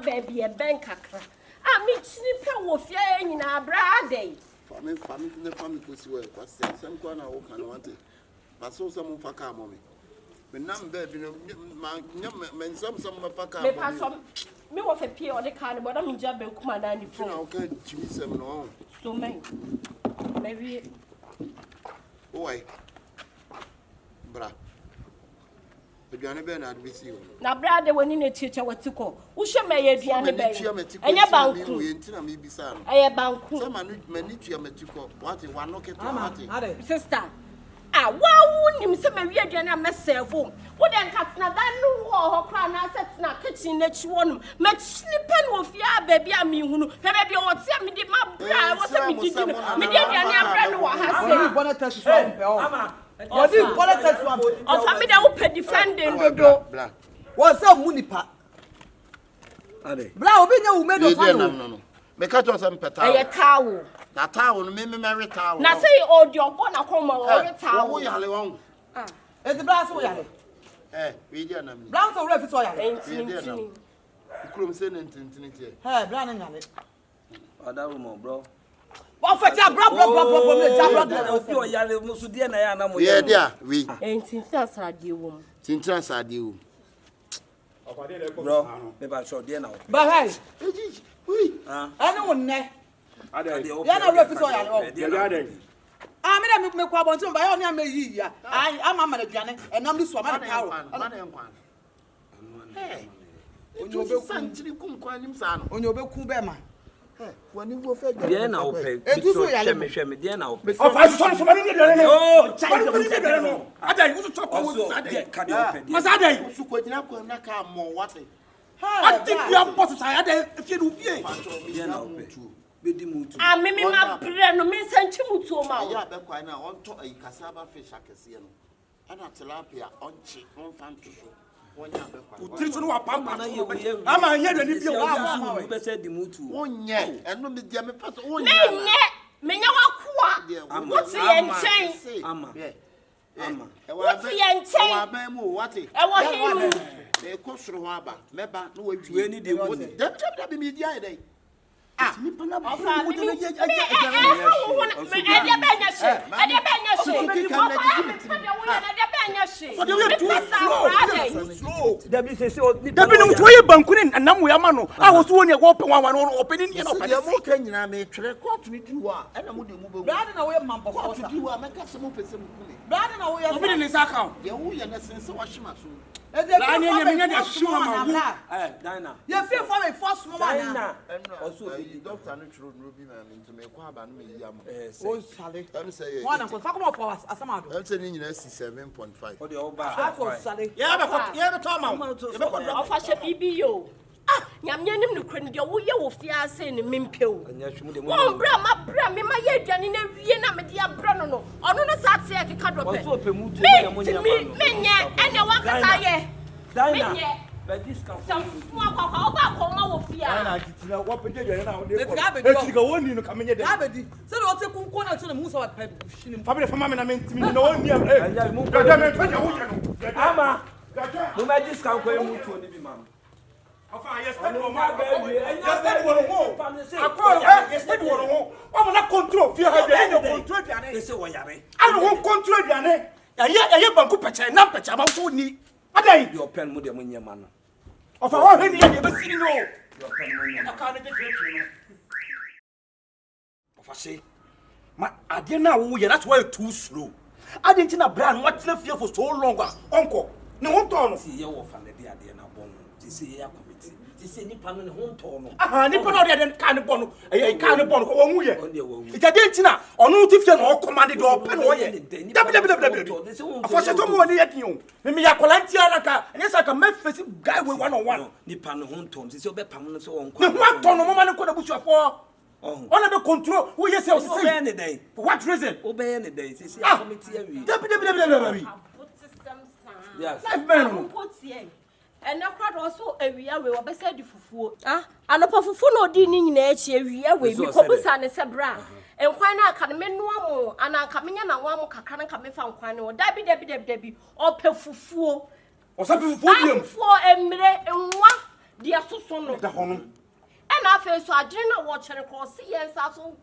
Baby, a bank kakra. I mean, snipper wolf, yeah, in our brade. Family, the family puts well, but some corner open wanted. But so some of a car, mommy. But now, baby, men some of a car. Me was a peer on the car, but I'm in Jabba Command. Okay, Jimmy, seven on. So, many. Maybe. Why? Bra. Na brother when in a teacher what to call. Who shall may a diana bay? And your bank, I bank. Some many geometrical. What you want to sister. Ah, why wouldn't you say Maria Diana myself? What then cats now that no or crown assets now kitchen that you want. Make snipping with ya baby. I mean, who maybe what's me did my bra was a median what has said. You did politics one. Of family that will pay defending the what's up, Munipa? Blah, be no woman. No. Make out of some petal. A towel. That towel, maybe marry towel. Now say, oh, your one a home or a towel. It's the brass way. We didn't. Brown or refit oil. You couldn't send it. Hey, Brown and Yannick. Oh, that woman, bro. What for your brother? Yeah, dear, we ain't since that's a dear woman. Since I do. Bro, maybe I saw dinner. But hey, I don't know. You're not refit oil. I mean, I make one to buy on me. I am a man, and I'm this woman. Hey, on your Bekubema. When you go for dinner, I'll pay. Me dinner. Oh, I saw somebody. Oh, child, I tell you to talk about Masada, you should put up on a car more water. I think you have bought it. If you do, I mean, my brand, Miss Sanchimutu, my yabequina on to a cassava fish, I can see, and a tilapia on cheek, on fan to show. I'm here and if you want to say the mutu. 1 year, and no, the Jammy Pat, 1 year. What's the end chain? What's the end chain? What it? I want him. They cost through Waba, Meba, no way to any day. That be media day. Ah, you feel for a first woman. Doctor, no true, Ruby, man, to make oh, Sally. I'm saying, one of the for us as a matter. I'm saying, 7.5. For the old bar. Sally. Yeah, but Tom, of us a BBO. Ah, Yamian, no credit, your will fear saying a mimpio. Oh, Brahma, Brahma, my yet, and in a Vienna, my dear Bruno, or no, such say I can cut off. Me, and the one I say, but this comes some small back fear. I what put you now? Let's go on in coming here. So what's a corner to the moose of family for mamma meant to me no one near. Ama, no matter discount where you move to the man. I'm not control. Fear her. They say, I don't want control. I have Banco Pacha, not Pacha, about to need. I day your pen with them in your manner. Of our any ever seen no. Your pen when you can't get of I say, my I didn't know that's why too slow. I didn't know brand what's left here for so long, uncle. No one told see your family, they are born. They say, yeah, committee. They say, Nippon and home torn. Ah, Nippon or the kind of bone, a kind of bone, or it's a dentina, or no different or commanded or pen or www. For someone yet you. Maybe a Colantia, and yes, I can make face guy with 101. Nippon home torn, it's your bed permanent so on. No one ton of woman could have put you for. Ona be control who you say obey any day. For what reason? Obey any day. See committee every. Yes. Life man. And now crowd also a real way or said fufu. And a fufu no dinning in each area way because I sabra. And why not can men no more and I'm coming in and one can come from Quano or Debbie or Pefufu or something for a minute and one dear so the home. And I feel so I didn't watch and cross see and Sasso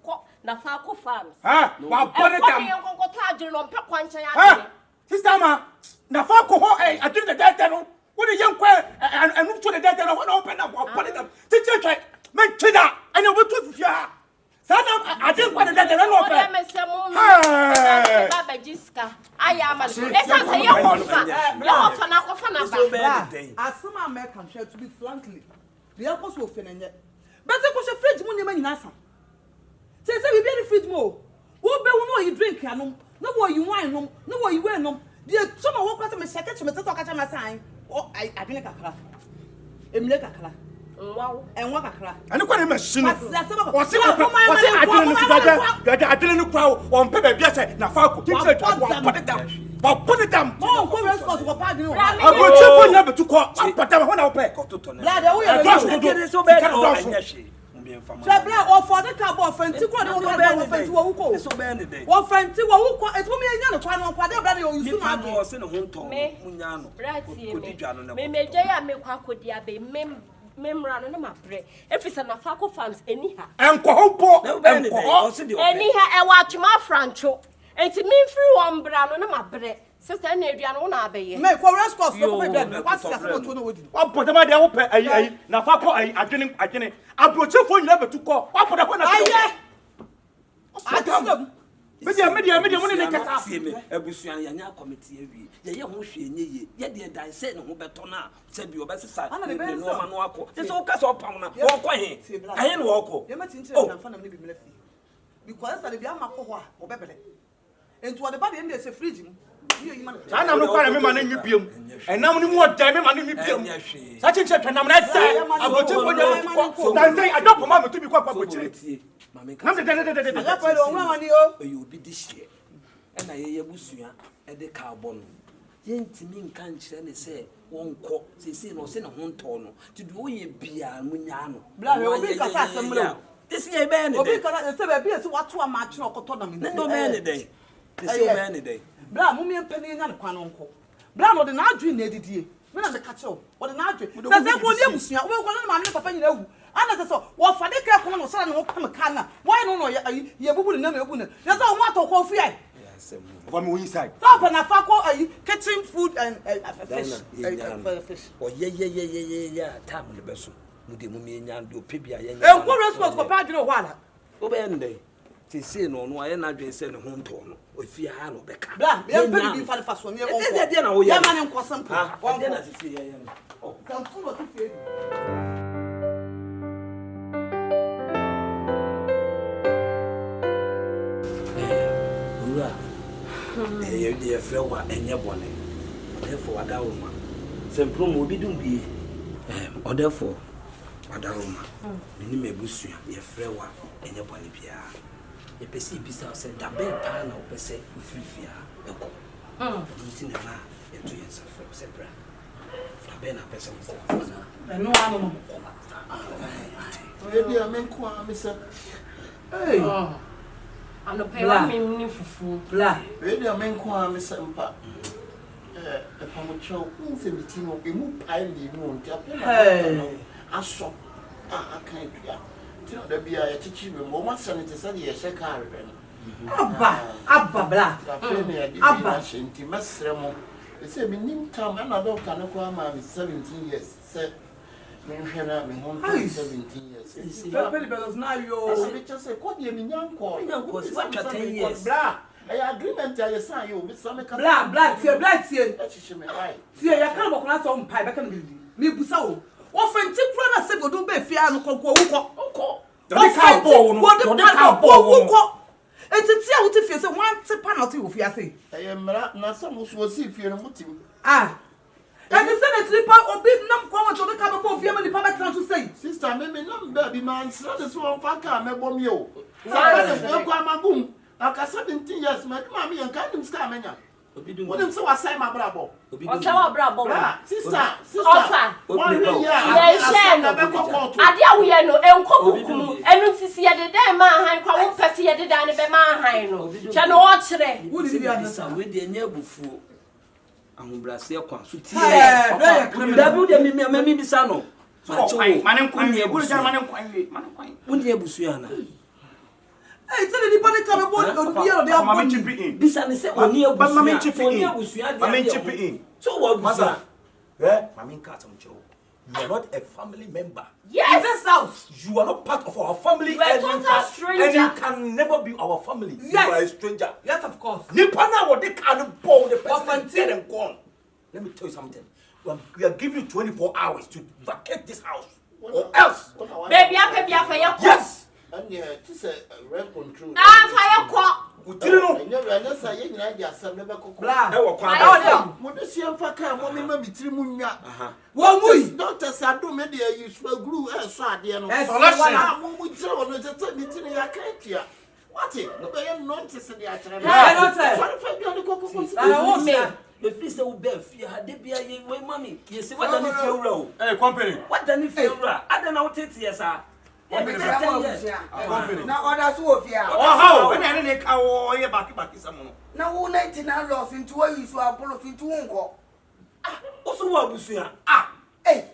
na Falco Farms. While putting them. Sister Ma, na Falco, I did the dead. What a young quail and move to the dead and I want to open up or put it up. Teacher, mention that I know what to ya. I didn't want to let them open. I am a as some American share to be frankly. The apples will finish it. But there was a fridge money in Nasa. Says we be the fridge more. What be no you drink, no more you wine, no more you wear no. Dear, some walk out of my second to talk at my sign. Oh, I drink a crack. Emilek a crack. Wow, and what a crack. And look at him, machine. What's it? I didn't crowd on paper. Yes, now Falco. Put it down. Put it down. Oh, who else got to go party? I will check one number to call. But I want to pay. Black or for the cowboy friend to go on friend to Oko. So bad day. One friend to Oko, it will be a young one on whatever you used to have was in a home to me. May Jaya make Quacodia be memorandum on my bread. If it's an Afaco fans, anyhow. And Cohopo, anyhow, I watch my Francho. And to me, free one brown on my bread. Sister Adrian on our bay. Make for us, what's the what put them at the open? Now, Falco, I didn't. I brought your phone number to call. What put up on I don't know. Media, money make us see me. A Busian committee every year. Who she ye, yet the I said no better now. Said your best side. I'm a man. There's all kinds of pound. Walk away. I ain't walk. You're not interested in fun of me because I be a macoa or better. And what about the end is a fridge? I know quite a man in you, and now more time man in you. Such a check, and I'm not saying I don't want to be quite opportunity. You will be this year, and I hear Busia at the carbon. Yentin can't say, won't cook, say, no, send a home tono to do ye beer and Munyano. This year, man, because I said, what to a match or cotton, no man a day. This year, man a day. Blah, Mummy and Penny and Quanonco. Blah, or the Nadri needed ye. When I catch up, what an Nadri. Says that Williams, you will go on my penny. And I saw, what for the careful or son will come a canna. Why no, you wouldn't know. That's all what to call free. Yes, one more inside. Stop and I fuck catching food and fish. Oh, yeah, time the best. Mummy and do Pibia. And what else was for Padre Walla? Obey. Say no, I am not just sending home to if you have no back. Blah, you're pretty fast for me. Yeah, man, and cause some. Oh, then I see. Oh, come full of it. Dear Flower and your bonnet. Therefore, a down. Simple will be doing be. Or therefore, a down. You may bush your flower and your bonnet. The PC beside said that bell pan or per se with free meeting a man and 2 years of separate. Ben, a person and no animal. Maybe I mean, Mr. Hey, I'm not paying for food. Blah. Maybe I mean, Mr. Mpa. Upon which you will be moved pile the moon. I saw. I can't. There be a teaching room, one senator said, yes, a car. Abba, black. Abba, Master. They say, me time, and I don't can acquire 17 years. Said, me home 17 years. Now you just say, what do you mean, young call? What 10 years? Blah. I agreement I assign you with some black here. See, I can't walk on some pie back and me, Busao. What friend tip brother said, don't be fear and call. The cowboy. It's a tear with if you want to penalty with your say. I am not some who will see if you're a motive. Ah, And the Senate report obi nam kwa want to make am go fiam ni pa betra to say. Sister, me nam baby man, so this one faka me bom yo. Say me kwa magum. Aka 17 years, my mommy and kind of scam menya. What them so assign my brabo. Osawa brabo. Sister. Ofa. 1 year. Yeah, share no. Adia we no enkokukum. Enu sisi ye de dan ma han kwa wo pese ye de dan ne be ma han no. Che no o kire. Wo di bia na we de nya bufuo. Ahobrase kwa so tie. Dabi de me bisa no. Mane kwan ye busu. Mane kwan. Wo de busu ana. Hey, tell the people come about obi e dey Mama chip in. Bisa ne se oni abusu. Mama chip in. Mama chip in. So what busu? Mama cat am chiro. You are not a family member. Yes. In this house. You are not part of our family. You are a total stranger. And you can never be our family. Yes. You are a stranger. Yes, of course. Nipana what they can ball the person dead and gone. Let me tell you something. We are giving you 24 hours to vacate this house. Or else. Baby, I pay your Yes. And yeah, this a rent control. fire kwa. Utirino. And you are say you na dia sam never cook. Blah. E wo kwa. Mo de sia faka mo me ma mitiri mu nwa. Wo mu. Doctors ado me de use for glue e so ade no. Solution. Mo mu tire wono tete mitiri ya katia. What it? No be nonsense dey akere. Sorry for you dey cook. I won't me. The feast will be fear had they be a way, mommy. You see what done if you roll? Hey, company. What done if you roll? I don't know what it is, sir. Now others who fear. Oh, how? When I didn't call you back someone. Now, 99 lost into a use of Apollo into Ungo. Also, what was here? Hey,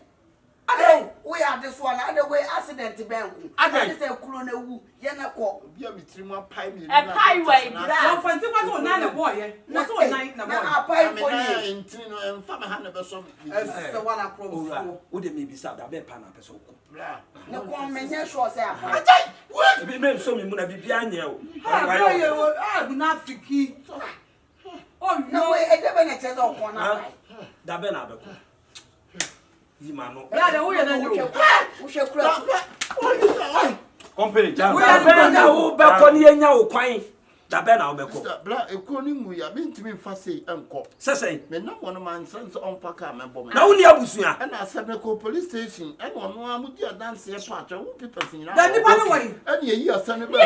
we are this one, other way accident to bank. I just say, Corona Wu, Yanako. Be a mitiri mu pie me. A pie way. Don't fancy what's on 9 boy. That's all 9 boy. Now, pie for you. In Trino and Fama Hannah Besson. That's the one I promise. Would it be sad? I bet Pana Peso. No one may not show say, What? Be made so many be behind you. I do not fiki. Oh, no way, I never let us one. That Ben Abaco. You man, no. Yeah, the way that you we shall crash. Company. We are now back on the Yao Quine. That Ben Abaco. Black a cooling we are meant to be fussy and cop. Say, Me no one of my sons on Paka member. now only Abusia. And I said, police station, and one would you dance a part of people in Then the way. and you son of You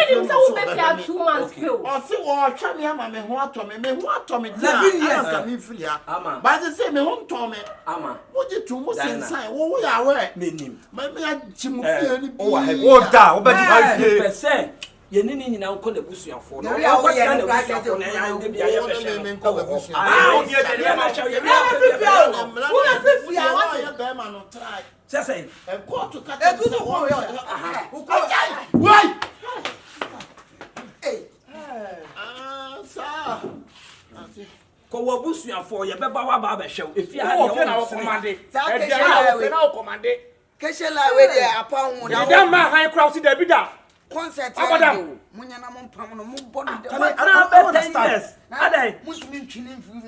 2 months pill. or see, or Chamiama, me what Tommy, me what Tommy, 11 years. Ama. By the same, me home Tommy. Ama. What you two must inside? Oh, we are where? Meaning. Maybe I Jim. Oh, da. Percent. You need now call the bush and for. We are way and right at the Say, a court to cut Why? Hey, sir. Ko bush and for your baba show. If you have our command, Keshela with the upon the damn man high crowd see the bidder. concert. Munyana Mompam, Mubon, Muslim chilling food.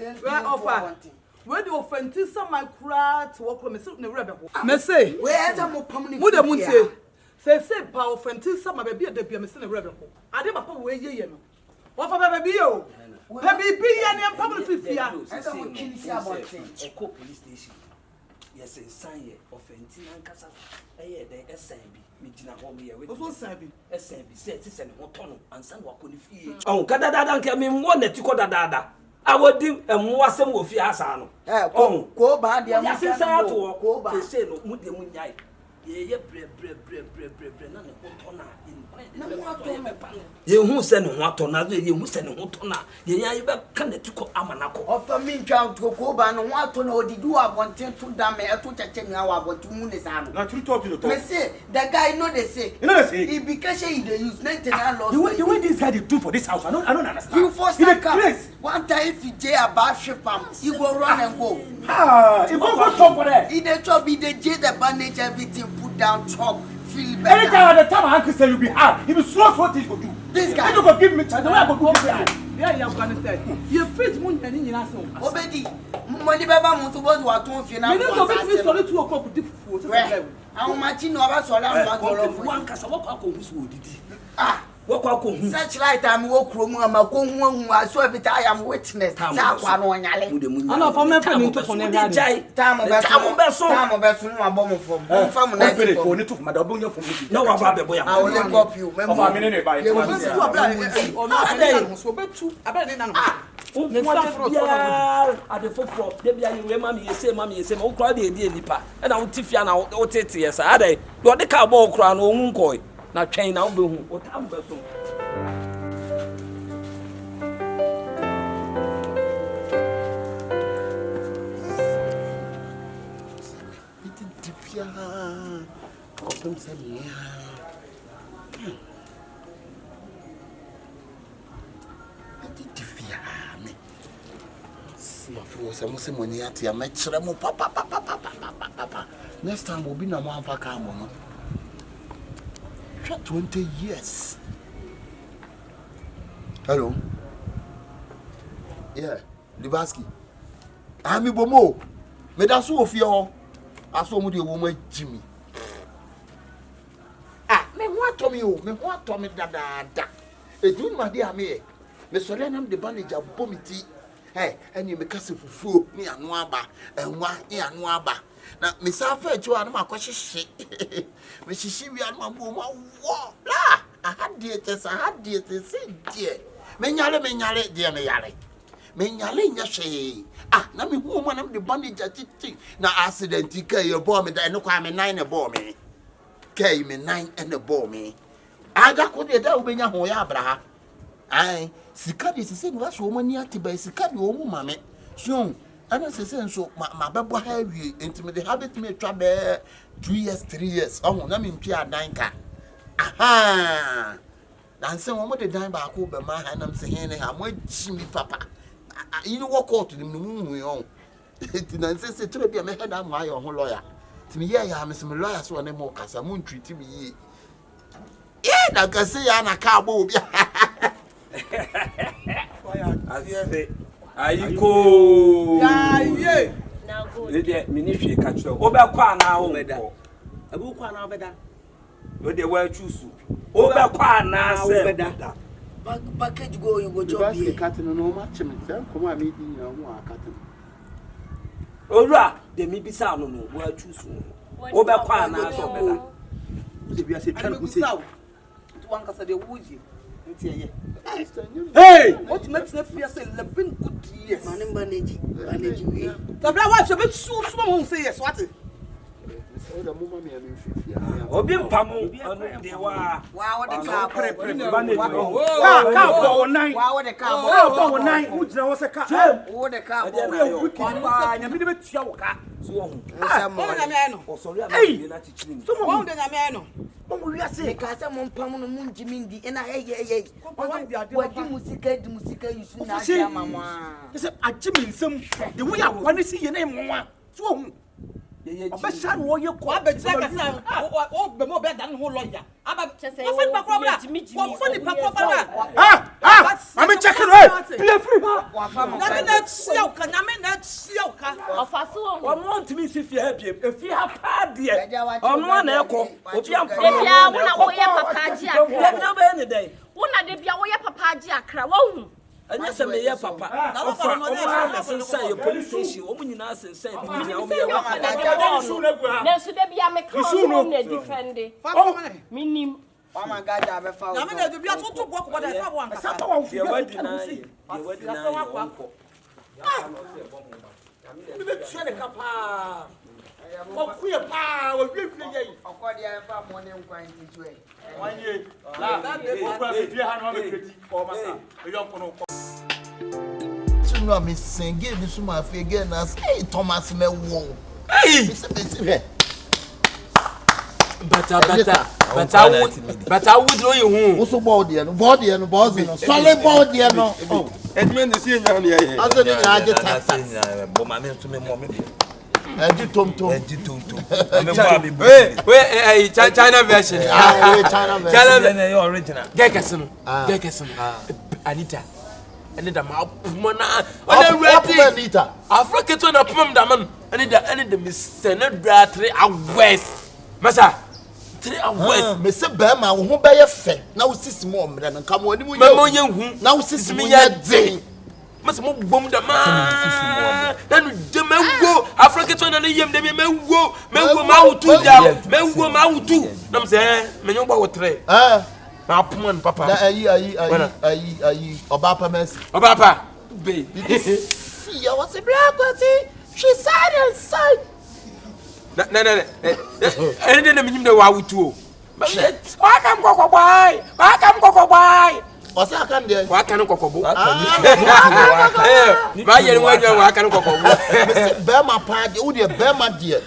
Where do offend some my cry to walk from a certain rebel? Messay, Where's a Mopam? Muda Munte say, power offend some baby at the Piamis rebel. I did my power way, you know. What for baby? Baby, be any public fear. I don't kill you about things. A police station. Yes, a sign of Fentina Casa. The SMB. Also, Sabi, SMB said it's an autonomous and some work on the field. Oh, Cadada can mean one that you call Dada. I would do a more some of Fiasano. Oh, go back there. I say, go back. They say, no, Mudimunai. Yeah, you who send what on other, you who send what on. Yeah, you can to call Amanako. Offer me child to go back and want to know the do I want to damn a to check our what 2 minutes. Not you talk to the talk. Say, the guy know they say. You know, say, he because he use 99 laws. The way this guy do for this house, I don't understand. You force the car. One time if you J about Shifo, you go run and go. You go talk for that. In the job, he the J the bandage everything put down chop. Anytime at the time Uncle say you be hard, he will slow what he will do. This guy, you go give me chance. The way I go do it. Yeah, you're going to say. You fit moon and in your soul. Obedi, money Baba Mutubo, what don't you know? You don't go to solid 2 o'clock difficult. How much you know about Solar? One Casawaka who's would it? Ah, Such light I'm walk room, I'm a go I saw every time I am witness. I know for me to for never time of best my bomb from no about the boy. I will link up you. Ade foforo de bia ye we mama ye say o kra de die nipa e na wo tifia na o tete ye sa ade do de ka ball kra na o hu nkoi na twen na wo be hu o tam be so tifia o pem se me tifia me some money at your match. Papa. Next time we'll be no more for Camono. 20 years. Hello. Yeah, Libaski. I'm Bomo. Medasu of your. I saw the woman Jimmy. Me what Tommy? Me what Tommy? Da. A doing my dear me. Me Solenam the manager Bomiti. Hey, and you make us fufu, me and Waba, and one ear and Waba. Now, Miss Alfred, you are my question. Miss Shibi and my woman, what? I had dears, dear. Menyale, dear Mayale. Menyale, yashay. Now me woman of the bondage at it. Now, accident, you carry your bomb, and no crime, 9 a bomb me. Carry me 9 and a bomb me. I got what the devil be your hoyabra. Aye. Sikadi sese no aso omani atiba sikadi omu mame so ana sese so ma bebo ha wie ntime de habit me twa be 2 years 3 years ohu na me ntwa adan ka aha dan se wo mo de dan ba ko be ma ha nam se hen ne ha mo jimi papa you know work out ni mu on ti dan se tire bia me head am ayo ho lawyer ti me ya me se me lawyer so ne mo kasa mo ntreat me yi na kase ya na ka bo bia Ayiko. Yeah. Now go. The ministry catch you. Obekwa na o beda. Abukwa na obeda. We dey well choose. Obekwa na se beda. Package go you go job here. Cat no match me. Come on, me din na mo akata. Owura, de mi bisa no no, well choose. Obekwa na se beda. We be say try go say. To one kasa de wuji. Hey! What makes me feel say 11 good years? Manage we. Tabla wa so be so mo say yes what? Obi mpamu anu de wa. Wa wo de ka manage. Ka bo nine. Wa wo de ka bo nine. Who jina wo se ka? Wo de ka bo. Wa nya me de be tua wo ka. So ohun. Mo na me no. O sorry am na na chichini. So mo de nya me no. Mo wi ase ka se mo mpam no mo njimindi ena ye. Wa di musika yusu na dia mama. Say ajimi nsem. The way akwa si ye na mo so ohun. Obesha no ye ko abetire kasa o be mo be dan ho lawyer aba chese o fani pakro bra o fani pakro bra I'm checking right play free na chiao ka na me na chiao ka Ofaso o want me see fear help e fi ha pa de ono na ekọ obi ampa bia wo na wo ye papa ji akra no be ni dey wo na de bia wo ye papa ji akra wo hu anya se me ye papa na sense police station o munyina sense bi ni o me ye na so de bia me ka o na defend minim mama gaja be fa o na me na de bia to bo ko da sa bo anka sa wa fi wadi na ye wadi na ye onko me be tue ne kapa o kuye pa o wi fi ye okodi ya fa mo ne nkwan ti tue wanye la de ko kwa fi ha no me peti o masa e yo kono no me sing give me some of again as hey Thomas me wo hey better would know you who so body no solid body no oh edmen the see nya na ye aso ni nya je tax bo ma me to me mo me eji tom hey China version China version original get kesino Anita and the mana on ready Anita Africa to na pom da man and the miss senate bratry awest masa 3 hours. Me say be ma wo ho be ye fe. Na wo sisi mo omre no nka mo ani mo ye. Mama ye hu. Na wo sisi mo ye den. Mas mo bom da ma. Na no de mango. Africa to na yem de mango. Mango ma wutu da. Mango ma wutu. Na me say me nyo ba wo 3. Na apon papa. Na ayi Obapa Mercy. Obapa. Be. See, I was a black person. She said and said. No. Anything na me wa wutu o. Wa kam kokko boy. Wa kam kokko boy. What's that can there? Wa kan kokko bo. Ma yere wa nwa wa kan kokko bo. Bema pa de, wo de bema de.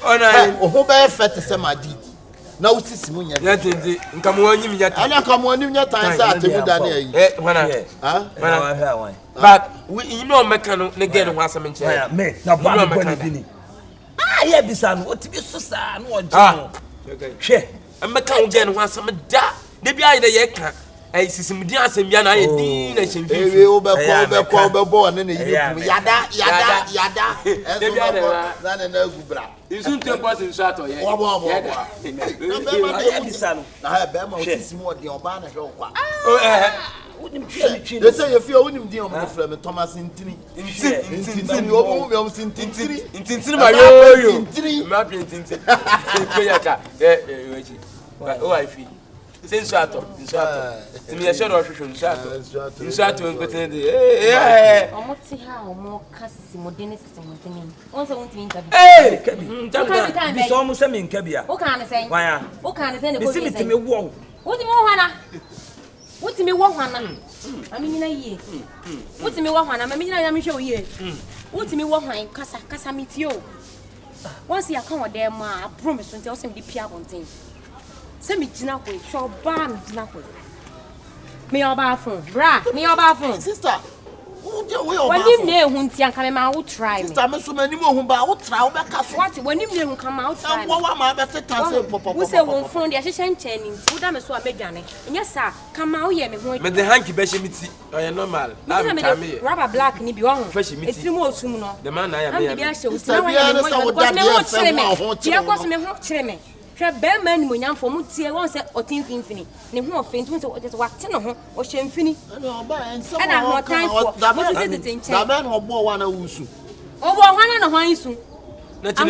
O ho be fet se ma di. Na wo sisi mu nya. Ya tinzi, nka mo anyim nya tan. Ana ka mo anyim nya tan sa atemu da na yi. Wana. Wana. But we you know meka no ne get ho asem nche. Me, na ba me ko ni bini. Yeah, bisa no, what be so sa no oje no. Hwe, meka ho get ho asem da. De bia ye de ye ka. Ai sisimdi asem bia na ye din na hemfi. Ewe wo be bo ne yiri kum yada. De bia de wa. Na na agubra. Isu tempo sin so ato ye. Wo. yeah, bisa no. Na ha be ma o sisi mu odi oba na hwe okwa. They say you feel when you on from Thomas Intini. Intini, oh, Intini, my yo. My painting. Oh, I feel. Since Sato, to me, I should have shown Sato and pretend. Eh, almost how more cassis, more dinners, and also want to interview. Hey, it's almost a mean cabia. What can I say? Why? What can I say? Listen to me, whoa. What do you want? What do you want? I mean, in a year. What do you want? I mean, I'm sure you. What do you want? Casa meet you. Once you come with them, I promise to tell some the Piabon thing. Send me Jinako, show ban Jinako. Me your bathroom, bra, me your bathroom. Sister, when you know who's young coming out, try. Sister, I'm so many more who bow, try back. What when you know come out, try. What am I better to who say one phone, the assistant chaining, who damn so I made Johnny. And yes, sir, come out here, me. But the hanky beshimiti, I am normal. Rubber black, and be on. It's more soon. The man I am here. So, me. Bearman, when young for Mutia, once at Infinity. Ne who faint was what 10 or Shamfini. And I have time for that man who bore one of Wusu. Oh, one and a Hoinsu. And I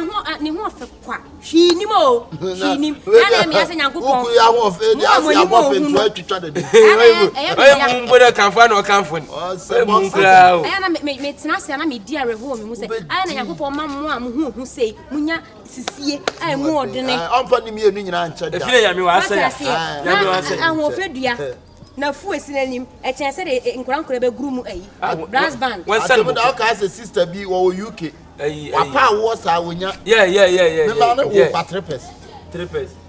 want any more for quack. She knew more. She knew. I am as a young people. I am made Tanasi and I made dear home who say, I am a mamma who say, Munya, Sissi, I am more than I'm funny me and answer. If I am afraid, dear. Na fu esina nim e chen se de nkran be groom brass band one son with our sister be or UK papa was our winya yeah me ba 3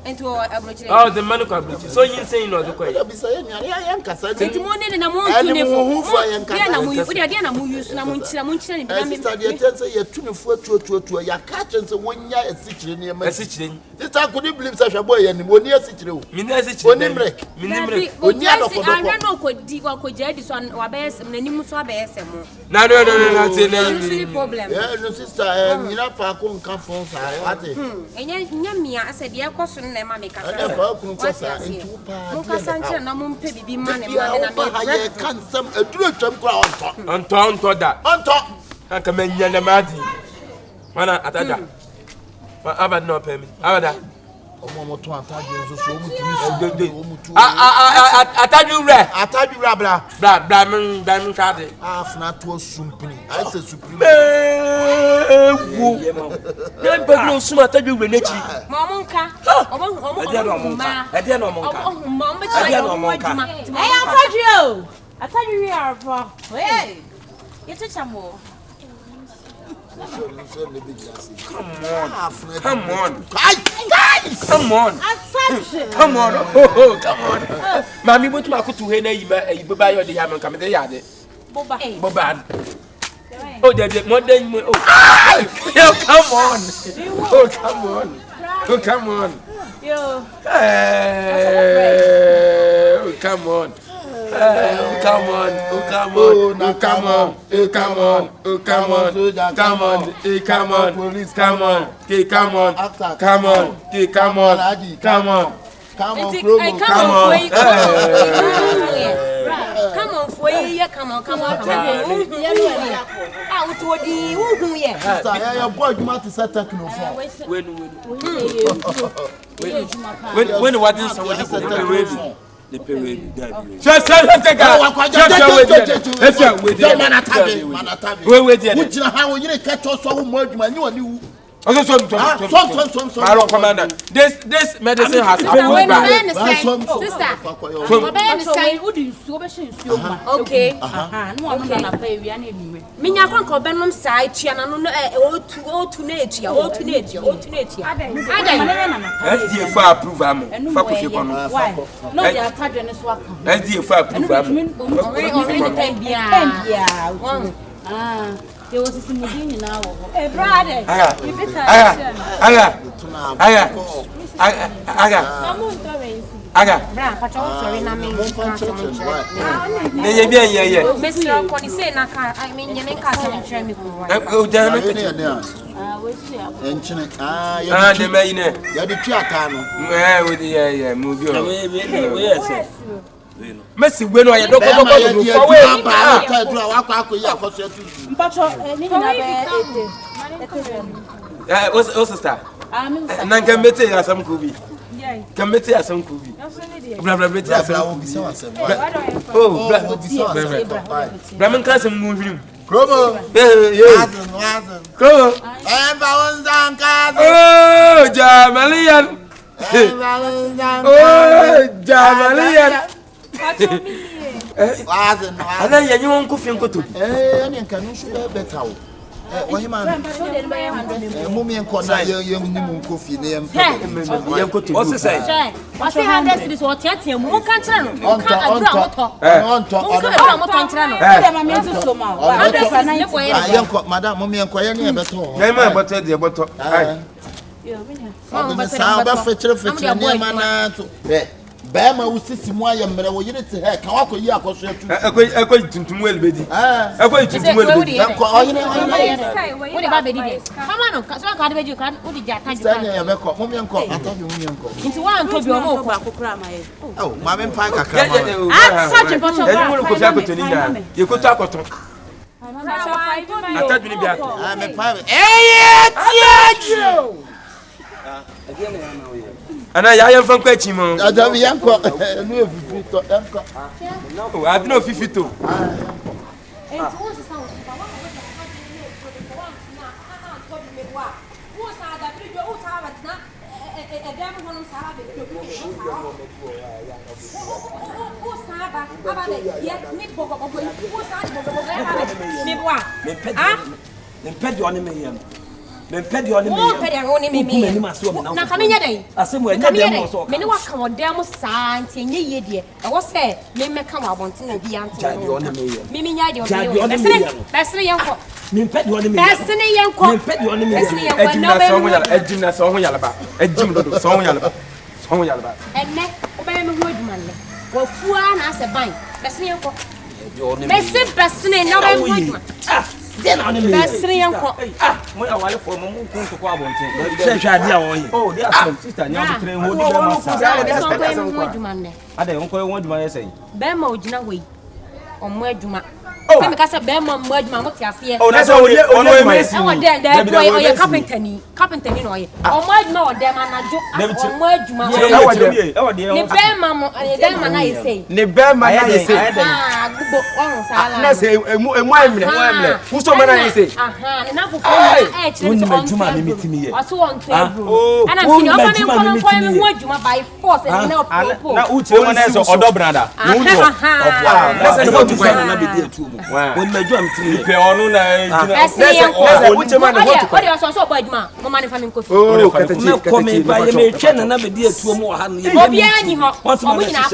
into abrochire oh the man ko abrochire so yin say no go be say yan kasa nti mo ne na mo tune fo ya na mo yu dia na mo yu na mo nchira ni bi na me sister dia chen say ya tune fo atu ya ka chen say wonya esichire ne ma esichire sister could believe say hwebo ya ni oni esichire o mi na esichire oni mrek oni adoko ahwe no ko di ko jadi so wa be esem na nim so ba esem no say na problem yeah no sister nyina pa ko nka fon sa ate enya mia ase de ekoso na ma me kasa mo kasa nche na mo mpe bibi ma ne ma na me kan sam aduro twam kura onto da aka menya na madi mana atada abad no pay me abada omo to ataju nso so omu timi so ataju re bra min kade afna to sumpini I say supreme wo na bagno suma ataju re nechi mo nka omo ade no mo nka mo be ti ataju re arbo hey you teach am o Come on. Mami mo tuma kutu he na yi baba yo de ya man kam de ya de. Boba. Oh de mo de mo oh. Yo come on. Yo. Hey. Come on. Come on, come on, come on, come on, come on, come on, come on, police, come on, come on, come on, come on, come on. Come on, come on, come on, for you, come on, come on. Out to the who here. Your boy, you want to set techno phone. When what is the period? Just Commander, this medicine has approved by okay. Minya kon benum sai tia na no o to nature. SDA for approve am. For kofi kono. Why? No they are targeting so aka. SDA for approve am. There was a simulation now. Hey, brother. Bra, sorry, na me. Mr. Kompany say na ka, I mean, you make us try me go. The main. You the theater no. Yeah, move your Messi when I don't go what's the star? Nanka mete ya sam kubi. Can mete ya sam kubi. Bla bla mete ya sam. Oh, bla man kan sam mu him. Promo. Promo. Oh, Jamalian. Oh, Jamalian. Ana yanyi won ko fin koto ene nka no so better o wahi ma mummy nko na ye ni mu ko fi ne yem koto o se say o se 100 cities o tiatia mu kan kire no kan adura moto moto kire no e ma me so ma 100 cities for ye madam mummy nko ye ne better o na ma better de better yo minya sa ba fetire ne ma na to Bema usisi mu ayemre wo yire te he kan wako yi akoso atu ekoi tuntum wel bedi ekoi tuntum wel bedi ko oyine wo de ba bedi de mama no so ka de beji ka wo di jata ju ka ya be ko mo mi enko ataju mo mi enko nti wa nto bi o mo ko akokura ma ye oh ma me mpa kakra ma such a bunch of e mo ko fi akoto ni na ye ko to akoto ataju ni bi ato me pa tiajo ana ya yem fan kwa chimo adabi yanko nu efufu to yanko o adino fifito enti wo se sa wo pa wa ko na wo sa da video wo sa ba na dem honom sa ba video wo sa ba aba de ye ni boko wo sa ba ni bwa me pedi on me yam me pedi on me yam na kamenya dai asemu enya dem so me ni wa kan odem sa nti enye ye de e wo se me meka wa bonte na bi ante jadi on me yam me nya de on me besre yenko me pedi on me besre yenko me pedi on me ejim na so ho yala ba ejim dodo so ho yala ba enne obeye me ho aduma le wo fua na ase ban besre yenko Messi besne na ba ho aduma then on me besre yenko mo ya wale for mo kun to kwa bonten se hwa dia wo yi oh dia some sister nya mo tren ho di be ma sa so ko me ho aduma ne ade won ko ho aduma ye sei be ma ogina hoi omo aduma se me ka se be ma mo aduma mo ti ase oh na so oye Messi e wo de oye carpenter ni no oye omo aduma wo de ma na jo omo aduma wo ni be ma mo de ma na ye sei ni be ma na ye sei ah gubo on sala na se emu emre fuso ma na ye sei aha ni na fufu e chiri woni aduma mi mitimi ye aso won table ana si o fa ni ko no ko mi ho aduma by force ni na opopo na uche mo na so odo brada no do na se ho tu kwa na be di atu mo woni aduma mitimi pe onu na na se uche ma na ho tu kwa o de so bo aduma mo ma ni fa ni ko fi oh katachi ko me ba ye me twa na be di atu mo ha no ye obi anyi ho o mo nyina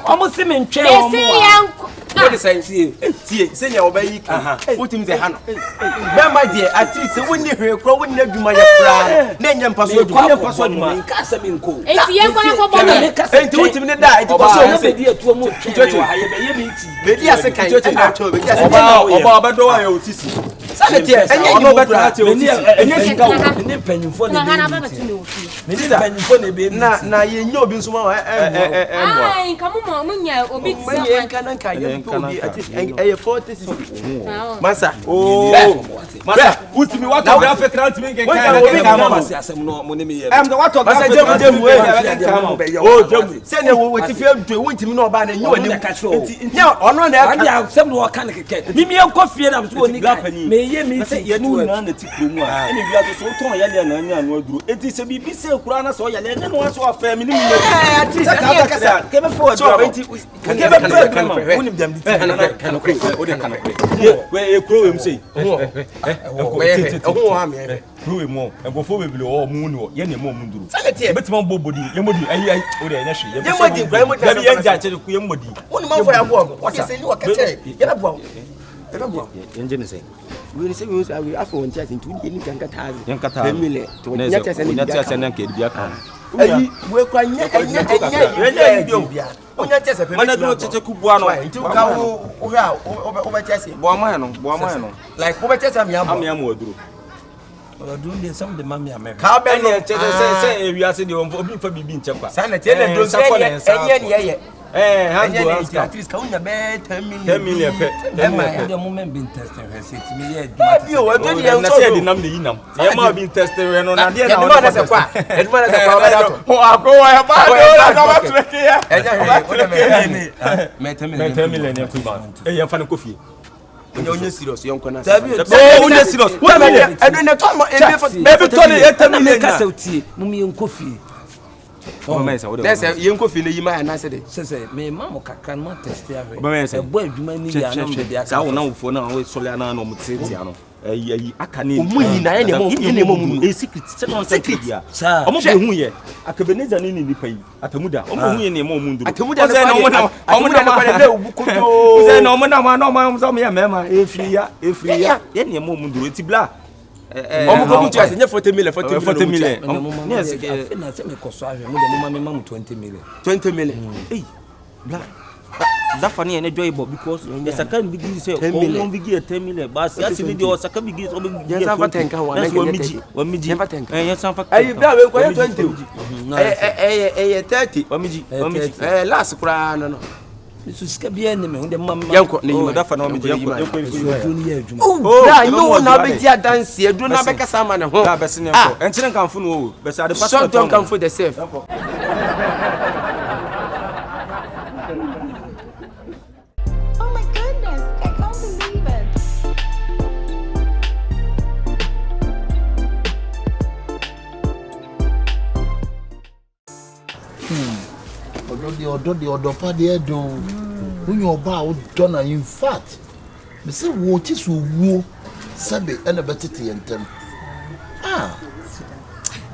ko o mo se me ntwe o mo yanko what is saying see tie se ne obayi ka wotim ze ha no bemba de at least wonni hwe kro wonni adwuma ye kra na nya mpaso adwuma nka asem nko enti ye ko bo me enti wotim ne da enti ko so se di atu mu twetwe ha ye be ye meti be di ase kan twetwe na cho be di ase oba obedo wa ye osisi sane tie enye ni obetra tie osisi enye sika wo ne panyimfo ne be ne panyimfo ne be na ye nya obi nso ma ai kamu mo munya obi tisa ye nka ye obi eye 40 masa masa utimi wato ga fe kra utimi ngen kan ma masi asem no mo ne me ye am the wato ga fe jemu we jemu se ne wo ti fe do wotimi no ba na nyi wani nti ono na aka ya asem no ka ne keke mimi enko fie na so oni ka me ye mi ti ye tu na na ti promu a ene bia so ton ya le na nya no aduro enti se bibi se kura na so ya le ne no so afa mi ni mi ati se ka kasa ke be fo aduro enti ke be fo wonim dem di kan o de kan we e kro we msei ho ha me kro we mo engofo bebele o mu ni o ye ne mo mu nduru sane tie betima bo bodi ye modi ayi o de nya hwe ye modi bra ye modi da bi ye nja che ku ye modi wonim afọ ya bo o se ni wakete ye na bo yenje ne se we say we afọ won tia ntu di ni kan kata yankata family to nya tia se ni nya tia se na ke bia kan ayi we kwa nya bia onya tia se family mana do tete ku bua no nti ka wo hwe a o ba tia se bua ma no like wo ba tia se am aduro odun de some de mami america ka be no tete se ewiase de obi fa bibi nche kwa sana tie na do enye ne ye hango at least ka unya be 10 million pe de moment bin testing her say ti me ye bio we do ye na say de nam de yinam ye ma bin testing we no na de na na se kwa eduma na se kwa ba dato ho akwa ya ba do na ka ba treke ya me 10 million ye ku ba ye fa na kofi onye serious yonko na onye serious what me edu ne to baby Tony 8 million ka sauti mu mi enkofi o me say o de let's say yenkofi ne yima na se de se me mama kakran ma test ya we o me say bo adwuma ni ya na me de aka sa wo na wo fo na wo sole ana na mo tete ano ayi aka ne omu yina ye ne mo mu secret secret ya omo be hu ye Akabenezer ni nipa yi atamuda omo hu ye ne mo mu nduru atamuda na omo na kwa le obuko do ze na omo na ma no ma so me ya mema efri ya ye ne mo mu nduru ti bla omo ko mutu ase nye 40 million ne se na se me koso ahwe mo de mo ma me ma 20 million eh bla that funny and enjoyable because the second big say one big 10 million but yes we do second big so big yes never think one never think yes some fact eh bra we ko 20 30 last kura no Isso ska bia ne me hunde mama yanko ne yima dafa na o meje yanko bra you na be dia dance edu na be kasa ma ne ho da be se ne ko enchire kanfo no o be se ade pastor short don't come for the safe odo pa de do unyo oba o do na in fact me say wo ti so wo sabe ena betete yentem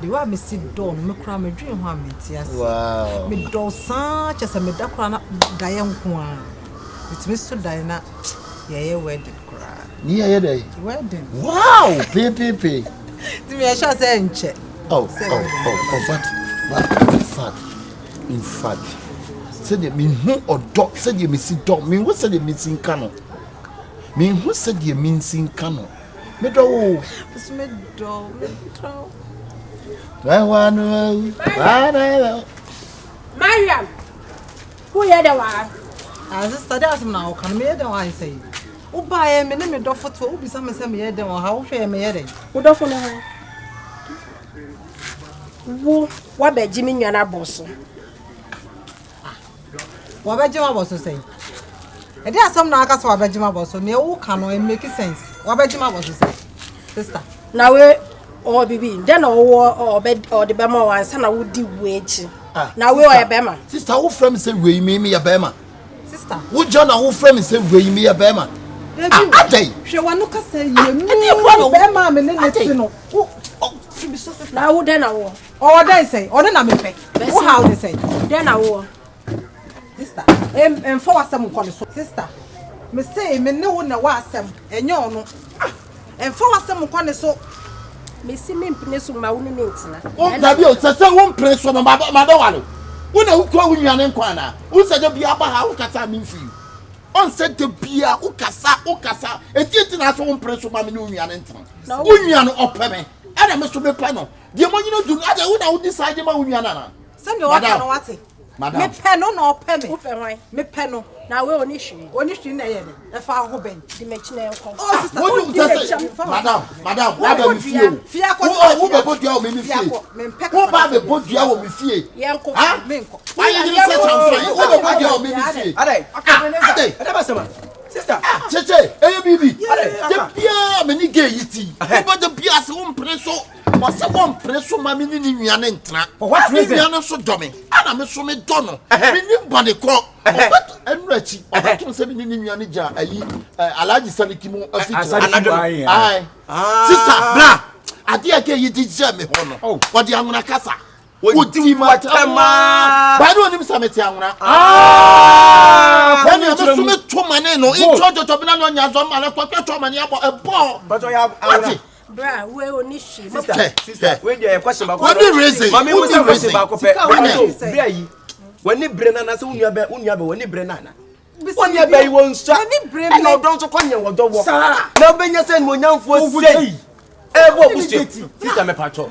de wa me si do me kura me dwen ho amenti ase wow me do san chese me da kura na da ye nko a itimi so da na ye wedding kura ni ye dey wedding wow pepe ti me sha say nche but in fact said me hu odo said me si do me hu said me sin kano me hu said me sin kano me do me do Mariam who ya da wa sister that's na o kan me ya da wa say o ba ye me ne me do foto o bisa me say me ya da wa ha wo hwe me ya da wo do fo no wo wa be jimi nwana boso wa be jima boso say e dey asam na aka so wa be jima boso ne wo kan no make sense wa be jima boso say sister na we o bibi then o be o de be ma wan sa na wo di we echi na we o e be ma sister wo frame say we me ya be ma sister wo jona wo frame say we me ya be ma adai hwe wa no ka say ye mi be ma me ne ti no na wo then na wo o dey say o na me pe wo how dey say then na wo sister em for wasam ko so sister Me say me ne wo na wa asem enye ono emfa wasem kwa ne so me si me mpene so ma wo ne ntina o dabi o se wo mpene so no ma do wale wo na wo kwa wo nwane nkwa na wo se de bia ba ha wo kasa me mfi on se de bia wo kasa eti na so wo mpene so ma me ne wo nwane ntina wo nwane opeme ana me so me pa no de mo nyino du ada wo na wo decide ma wo nwane na se me wa no wate madam me pe no na opeme wo pe hwan me pe no na we oni hwi na ye de e fa ho ben di me chine enko oh sister what you say madam wa be mi fie wo be bodia o me fie wo ba be bodia o me fie yenko me nko why you say something wo be bodia o me fie Ade Akabenezer ade ba sema sister cheche bibi de bia me ni ge yiti wo de bia se wo mpre so mo se wo mpre so ma me ni nnuane ntra for what reason nnuane so do me ana me so me do no me ni bone ko obeto enrachi obeto se me ni nnuane ja ayi alaji sanikimu afiti ai sister bra ade ake yiti je me ho no wo de anwuna kasa Udi matama. Ba no nim sameti anwuna. When you so me to mane no, in jojo to bina no nya zo mane ko to mane abo ebo. But ya anwuna. Bra, we oni hwi. Sister, we dey question ba ko. What the reason? Mama we say question ba ko pe. Bra yi. Wani bre na na se unia be wani bre na na. Wani be yi won sha. Wani bre me. Na don so kwanya wo do wo. Na obenya se mo nyamfo sei. Ebo busie. Sister me pacho.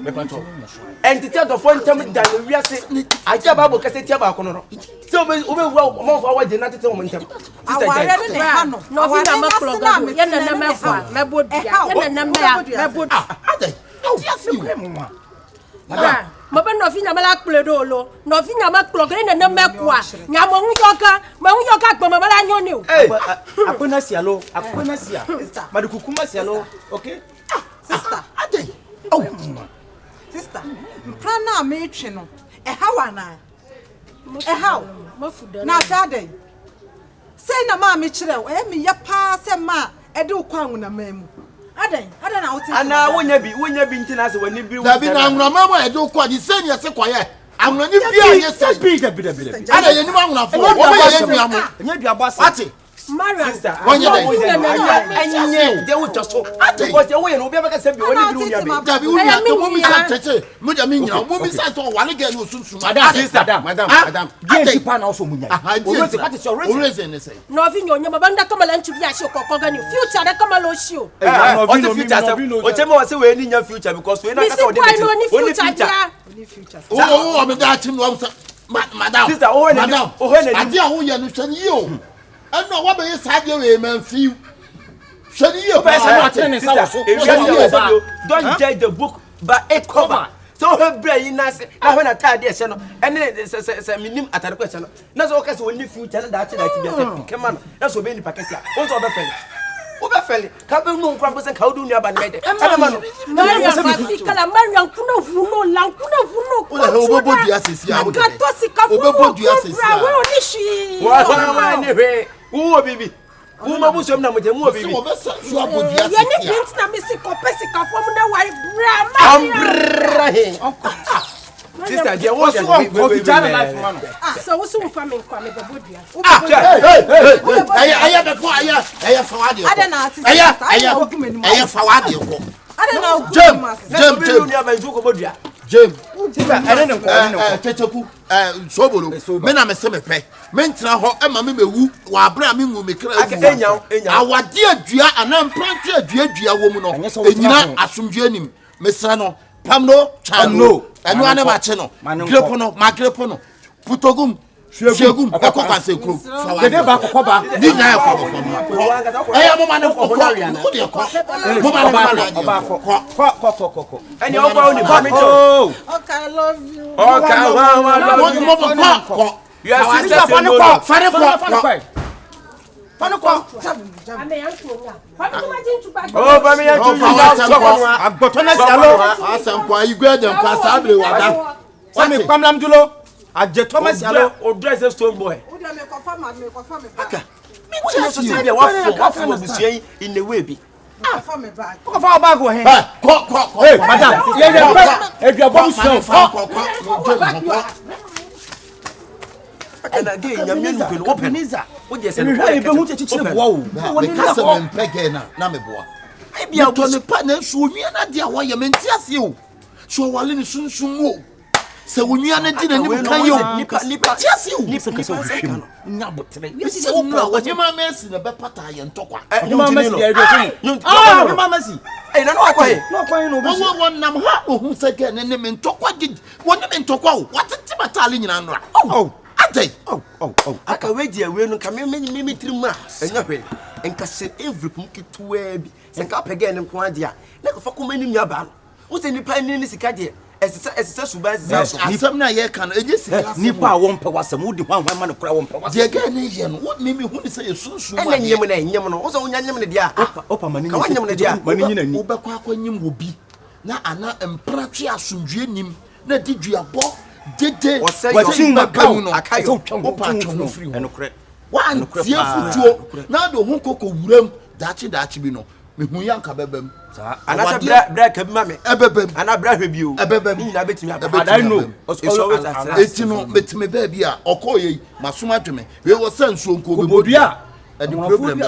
Entity of fontem dan wiase. Aja ba bo kase tia ba ko no. So obe mo fa wa je na tete mo ntem. Sister Jai. No fi na makloga do. Ye na me fa. Me bodia. Ye na me ya. Me bodia. Ade. Tia fi mo. Bra, mo be no fi na mala kpledo lo. No fi na makloga ni na me kwa. Nya mo hunyoka gbo mo mala nyoni o. Akona sialo. Sister. Madukukuma sialo. Okay? Sister. Ade. Oh. Sister. Prana me twe no. How na? How? Mafuda. Na fade. Say na ma me kire o. Me ye pa se ma e de kwa nwuna mamu. Adan na wote. Ana wonya bi ntina se wani bi. Da bi na nwuna mamu e de kwa di se ni se kwaye. Anwuna ni bia ye se bi. Ada ye ni nwuna fo. Wo be ye nua mo. Nya duaba se. Ati. Mara. Sister. Wonya Enye de wo twaso. Because ye wo ye no obi abaka se bi wani bi unya bi. Da bi unya to mo mi sa tete. Mo ja mi nyina. Mo mi sa so wale ge no sunsun. Madam. Adi pa na also munya. Always what is your reason? No fi nyonya mabanda kama la nchi bia shi kokoga ni future de kama lo shi o. On the future se o chemo wa se we ni nya future because we na kasa o de future. Oh, me da tim no madam. Sister, madam. Ade a wo ye no hwani yi o. Eno wa be ye saje we man fiu. Hwani yi o. Don't judge the book by its cover. So her brain na se na when atade e se no ene se minim atade ko se no na so ka se woni future na da ati bia se kema no na so be ni pakesi a won so be fele ka be no nkwa se ka odu nua ba ne de ana ma no Maria Mafikala Maria kuna vuno Obo dia sesi a wo de ka to sika fu Obo dia sesi a we oni hwi wa ne hwe wo bibi wo ma bu so na mo je mo bibi wo be so abo dia sesi ye ni print na me sika pesika fu na wari bra sister je wo so ko tijana life man so wo so mfa me kwa me bebodia aya be ko aya fawade ko aya fawade ko Jam Kyekyeku Sobolo me na me se me pe me ntra ho e ma me mewu wa abra me ngu me kra awade adua ana mprantu adua wo mu no enyina asomdue nim me sra no pamno chano enu ane ma che no grepo no putogum Shegum akokase kro de ba kokoba ni na akoko eya mo ma ne ko ko de ko mo ma ne ko eni o ba oni ba mi to okay I love you okay wa ko you are sister for no fare ko ame yanko nga fa mi ma jintu ba oh ba mi yantu agboto na sialo asampo ayi gwede mpa sabre wada sami kwamlam dulo aje Thomas yalo o dress stone boy o de me confirm aka me just say be wa for busuan in the way bi confirm me bag ko fa bag wo he ko hey madam ye eduabo busuan ko and again nyamia nu pelo open What you say? You have been to teach the wall. When you some pegena, Nameboa. I be out on the partner, so me and Adia, why you meant you. So while in soon. So when you are not in you, just you. What your mamma is in a bepata and talk. You mamma, hey, no, one nam who said again, and them in talk. What did one in talk? What's a Timatalian Andra? Oh, I say, oh, I can wait here. We're not coming many 3 months. And nothing. And can say every pocket to web. And up again and Quadia. Like a fucking in your ban. What's any pine in this cadia? As a supervisor, some night can Nipa won't was some woody one man of crown. The again, what made me want to say soon? And then Yemen, also on Yemen, Open money, will be. Now, Anna and Pratia soon dream him. Now, did you a ball? Did they was saying that I can't free and credit. One, now the Honko room, that's Chibino. Muyanka Bebem. And I black mammy, Ebebem, and I brag with you. Ebebem, I bet me. I know. It's no, bet me baby, or call ye, Masuma to me. We will send soon, Kobodia. And the problem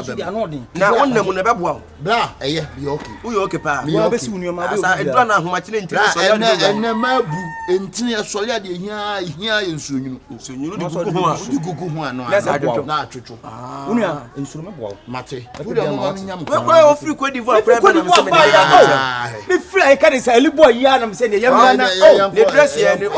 now on them never well. Blah, eh, be okay. We okay, pa. Me okay soon, your mother. I don't know how much in and Mabu, and Tia Solia, here in soon. So you go one. That's I don't know. Unia, instrument, Mate. Well, free credit for a the fly can say a little boy, Yanam said, the young man, the dress here, the and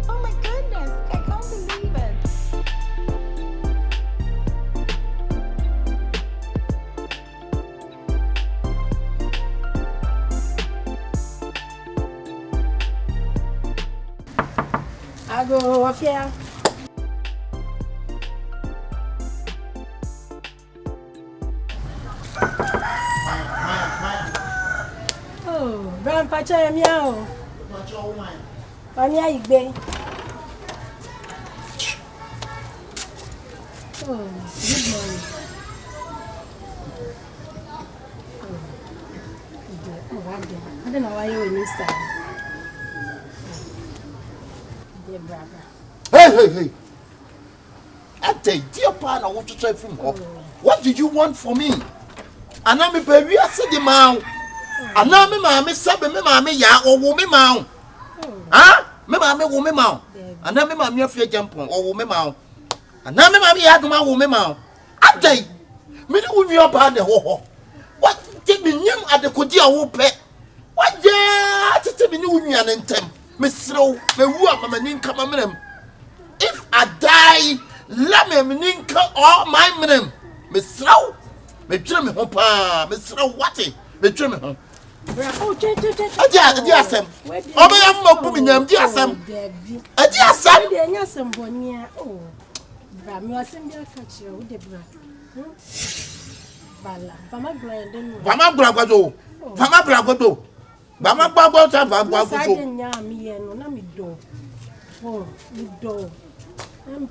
oh my goodness, I can't believe it. I go up here. Oh, Grandpa Chayamiao. Anya Igbe. Oh, good morning. Oh, I don't know why you're in this time. Dear brother. Hey. At the dear partner, I want to try from home. What did you want for me? And I'm a baby, I said the mouth. And now, me, mammy, sabe, me, mammy, ya, or woman mount. Ah, me, mammy, woman mount. And now, me, mammy, a fear jump on, or woman mount. And now, me, mammy, had my woman mount. At the me, who you are the whole. What did me name at the Kodia whoop? What, yeah, to tell me, you and them. Miss Slow, me, who are my name, come on. If I die, let me ninka all my men. Miss Slow, me trim home, pa, Miss Slow, what it? Me trim home. Oh, dear Sam. Oh, my am dear Sam. Dear Sam. Oh, Bram, you are sending a catch you with the brat. Vama Bragado. Vama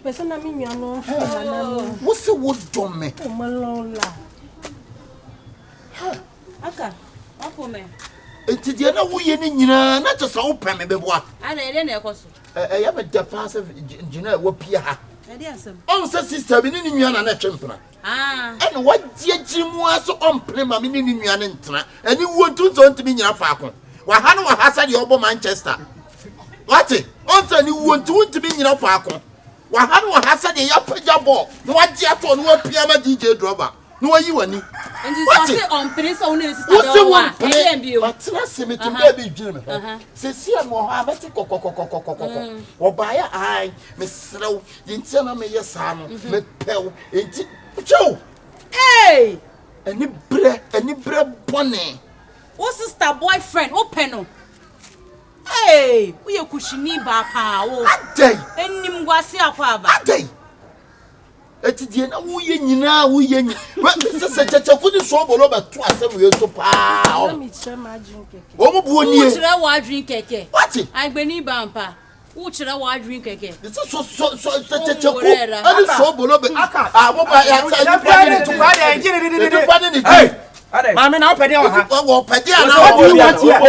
person, I mean, you know, what's the wood dome? Oh, Malola. Aka, Uncle me. It's the other way in not just open, maybe what? I didn't know. I have a deposit engineer will be a. Oh, sister, been in Yana and a champion. Ah, and what dear Jim was on play my meaning in Yanentra, and you want to be your falcon. Wahano has said your Manchester. What it? Also, you want to be your falcon. Wahano has said the upper job. What jet on what piano DJ driver. No, you and what's it on Prince only? What's the one? But let's see me to baby Jim. Cecilia Mohammed or by a eye, Miss Slow, the internal me, yes, son, met Pell, and Joe. Hey! Any bread, bonnet. What's sister boyfriend? What panel? Hey, we are kushini bapa. A day. Enim wasi akwaba. A day. Eti na wo ye nyina wo ye nyi. Se chechefu ni Sobolo ba to asem we so pa. Let me try my drink keke. Wo mo bu oni. Wo tire wa drink keke. What? Agbeni bampa. Wo tire wa drink keke. This so chechefu. Ani Sobolo be. Mo ba ya Hey. Mama na opede o ha. Wo opede ana o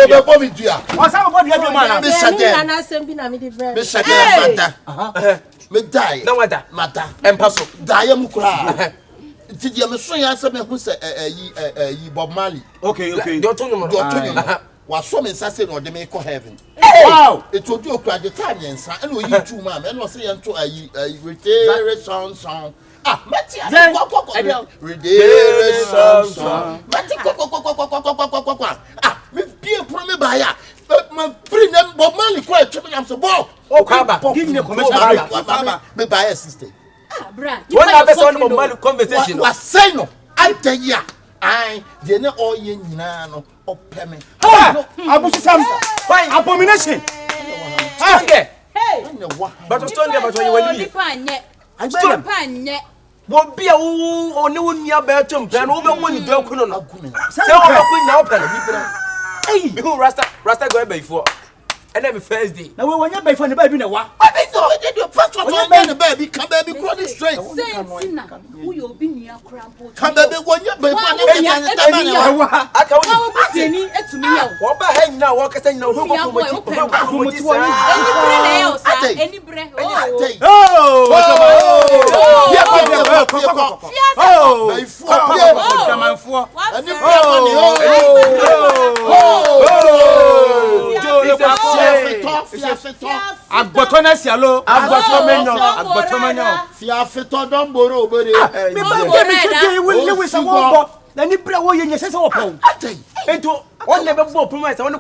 be bo mi dua. O sa bo dua bi ma na. Me shade. Na asem bi na me de bread. Me shade fanta. Me die. Na wada. Mata. Empaso. Die mu kura. Ti dia me so ya se me hu se yi Bob Marley. Okay. Do to no. Wa so me sa se no de me ko heaven. Wow. It odu okura de time yensa. E no yi tu ma me no se ye nto retere song. Ah, Mati, redemption. Mati, ah, me be a promise by ya. My free name Bob Marley quite tripping. I'm so Bob. Oh, Kaba, give me a commercial. Me buy a sister. Ah, Brad. What happened on Bob Marley conversation? Was say no. I tell ya. I didn't all ye no or payment. Ah, Abu Sam. Why abomination? Stand there. Hey. But stand there, but when you Kompany. Won't be a only one year better than over when you don't know. So, hey, you Rasta go before. And then first day. Now, when you're by for the baby, no one. I thought you did first one, the baby, come baby, chronic straight. Who you'll be near Crampo. Come baby, when you're by I can't see any to me. What by hang now, walk as I know any bread. Agbotona sialo, agbotomenyo. Fiafeto don boro obere. Me ba we say wo na ni bra wo ye nyese wo pon. Ento on never bo promise on the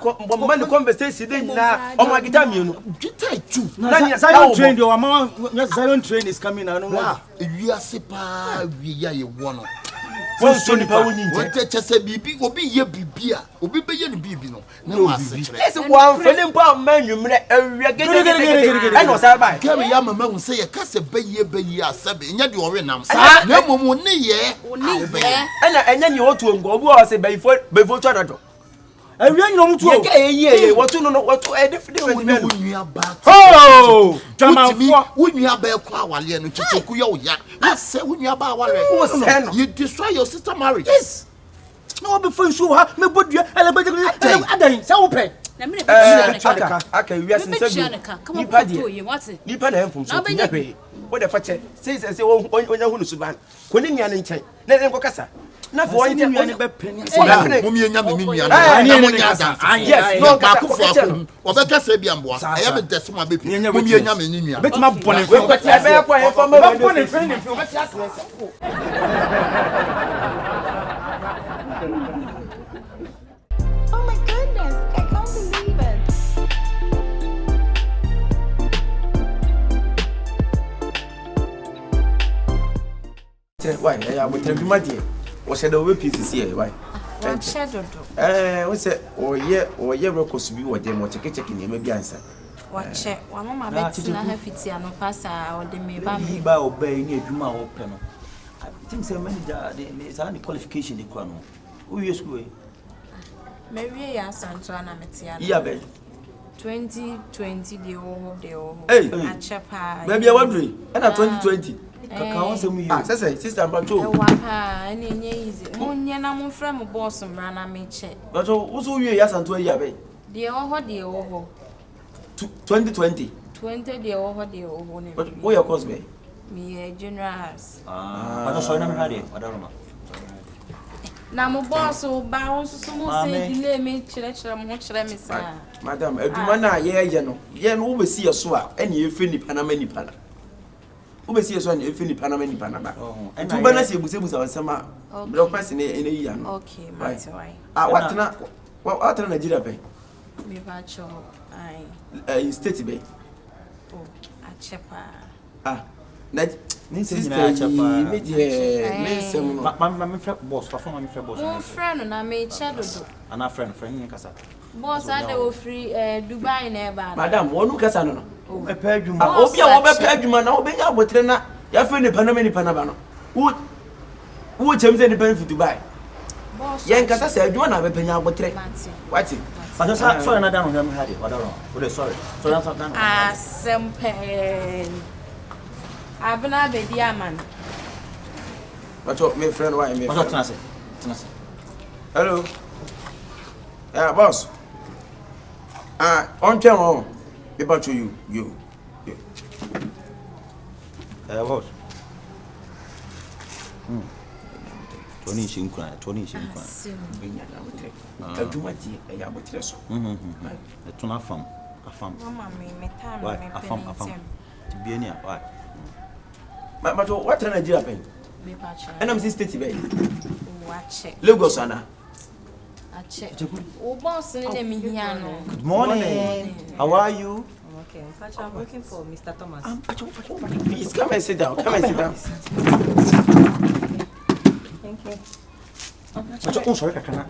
conversation dey na o ma gita mienu. Gita chu. Na nya silent train your mama silent train is coming now. Ewiase pa wi ya ye wo no. Wọ́n so nipa wọ́n ní ǹjẹ́. Wọ́n tẹ́ chẹ́sẹ́ bíbí obi yẹ bíbí a obi bẹ́ yẹ ni bíbí no na wọ́n ase kyerẹ́. Esi wọ́n fẹ́ ní mpa ọmọ ẹ̀yùmrẹ́ ẹ̀wíyẹ gẹ́gẹ́gẹ́gẹ́ ẹ̀nà ọ̀sán báyìí. Kẹ́mi ya mama ń sẹ́ yẹ kásẹ̀ bẹ́ yẹ asẹ́bẹ̀ ẹ̀nyẹ́ di ọ̀rẹ́ nam sá. Na emu mu ní yẹ. Ẹ̀nà ẹ̀nyẹ́ ni wọ́n tu ngọ́ obi wọ́n sẹ́ bẹ̀yìfọ́ tó àdàdọ̀. Ẹ̀wíyẹ nyina mu tu o. Yẹ kẹ́ ẹ̀yẹ wọ́n tu nínú wọ́n tu different men. Oh! Jamanfo. Wunya ba ekwa awale no chicheku ya oya. Na se wunya ba awale. Who say no? You destroy your sister marriage. Yes. No be fun show ha me bodua elebede adan se wo pe. Na me be aka wiase nse bi. Nipa na enfum so nya pe. Wo de fa che. Say onya hu no suban. Ko ni nua ne nchen. Na ne nkokasa. Na fo onye nua ne be peni. Mum ye nya me nua na mo nya dan. Yes, no ba ku fo akon. Obekasa bi amboa. Aya me dese mo abepi. Mum ye nya me nua. Betima bone fo. Ko ti abe kwa he fo ma bone fo ni fo. Beti asene se. Oh my goodness, I can't believe it. Why? I will tell you my dear. What's the way pieces here? Why? We say, oh yeah, records be what they want to check in, maybe answer. Watch it. One of my bets in a hefty and pass or the me by obeying a Juma open. I think so many there's any qualification in Quano. Who you school? Maybe I sent to an amateur. Yeah, babe. 2020 the old. Hey, maybe I wondering. And 2020. Sister Bancho. Any easy. Munyana mon friend boss and ran a me check. But also you yes and 2 years. The old 2020. 20 the old. But where your course be? Me general house. But so never had it. I don't know. Now my boss will bounce so say delay me church Madam, Edumana, yeah, no, we see your swap, and you finish Panamani Pana. Who see us on you finish Panamani Panama? And two banners you will say summer. No person in a year. Okay, my why. What not? What on a Nigeria bay? Me bacho, I state bay. Oh, a chepa. Ah, that Listen, my boss, perform my boss. Oh, friend, and I made shadow. And our friend, Casa. Boss, I dey free Dubai never. Madam, wonu kasa no. O be pay adwuma. Obi a wo be pay adwuma na wo be nya abotre na ya fe ni panama ni panaba no. Wo chemze ni pan fi Dubai. Boss. Yen kasa se adwuma na be panya abotre. Wati. But sorry na down him had it. What sorry. So that's not done. Sempen. Abna be dia man. But my friend why me? What can I say? Hello. Yeah, boss. On camera. People to you. Boss. Tony. Adumati e ya botre so. The tuna farm. Mama me time Why? me Afam. To be any why? But what Nigeria pen? Me pacha. And I'm state be. Watch it. Lagos ana. Oh, boss, good morning. How are you? Okay, I'm looking for Mr. Thomas. Please come and sit down. Thank you. Oh, sorry, Kakana.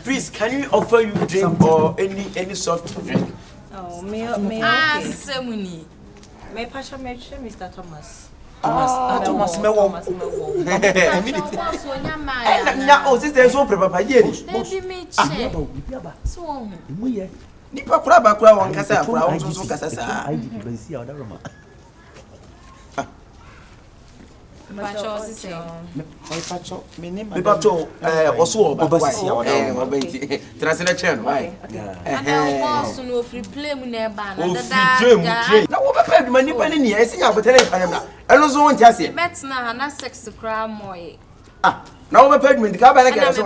Please, can we offer you drink or any soft drink? Oh, me Semuni. Me pasha me Mr. Thomas. Thomas Mewo. Oh, sister, so prepare here. So, nipa kura ba kura wan kasa kura wan so kasa sa. Pacho oso oba translation why boss no free play mu na ba na na wo be pa duma nipa ni ne ese ya botere fa na eno so won ti ase bet na na sex cry moy na wo be pa duma ka ba na kere so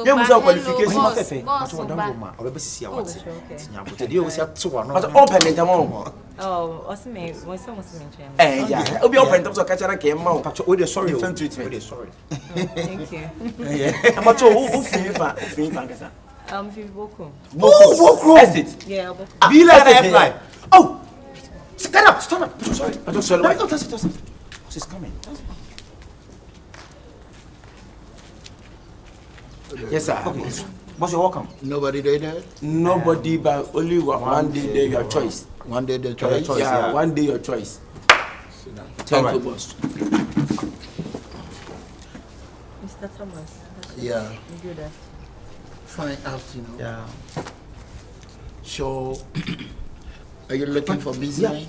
ye musa qualification fefe pacho dan ma obe sisi awate tinya botere yo se to wa no open ntamo oh osime we say osime chen yeah obi open ntamo so ka chara ke ma pacho we dey sorry different treatment we dey sorry thank you yeah pacho who fifa kasa Boku. Boku estate yeah Boku be like fly oh stand up sorry pacho sorry no touch it she's coming yes sir boss you're welcome Nobody there? Nobody, but only one day there your choice. One day the choice? Yeah, one day your choice. Thank you, boss. Mr. Thomas. Yeah. You good. Fine afternoon. Yeah. So, are you looking for business? Yeah.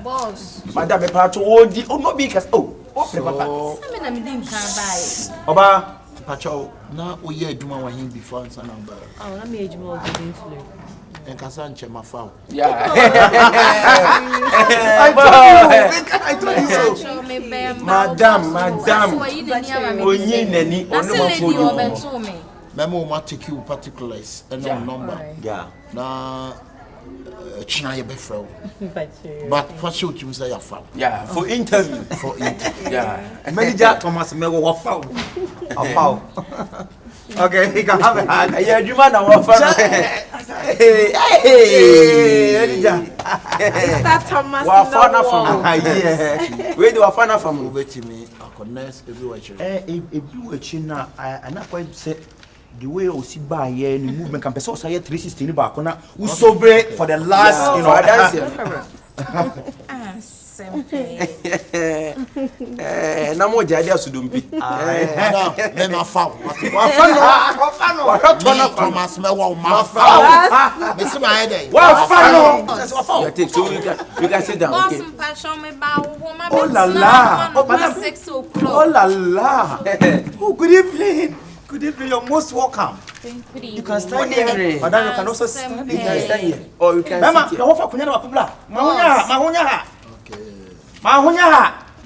Boss. Madam, me pacho odi o no be kas oh papa. Say me na me din kan bai. Oba Pacho, na o ye adwuma wa hin before answer number. Oh, na me adwuma o din flu. En kasa nche mafa. Yeah. I told you so. Madam. Onyi nani ono ma phone. Memo ma take you particulars and no number. Yeah. Na China ye befro. But for sure you say your phone. Yeah, for interview. Yeah. Manager Thomas Mewo wa foul. Okay, he can have it. Yeah, you man wa foul. Hey, manager. Mr. Thomas wa foul from. Yeah. Where do wa foul from? Over to me. I connect everywhere. Everywhere na I not quite say the way o si ba here ni movement can person say 360 ni ba ko na we sobre for the last you know dance na mo jadi asudumpi me ma fa wa fa no Thomas me wa ma fa me see my head wa fa no you take so you can sit down okay Oh la la oh madam 6 o'clock oh la la oh good evening. Good evening, you're most welcome. You can stand here. Madam, you can also stand here. You can stand here. Or you can Mama, sit you offer kunya na mapubla. Mahunya. Okay.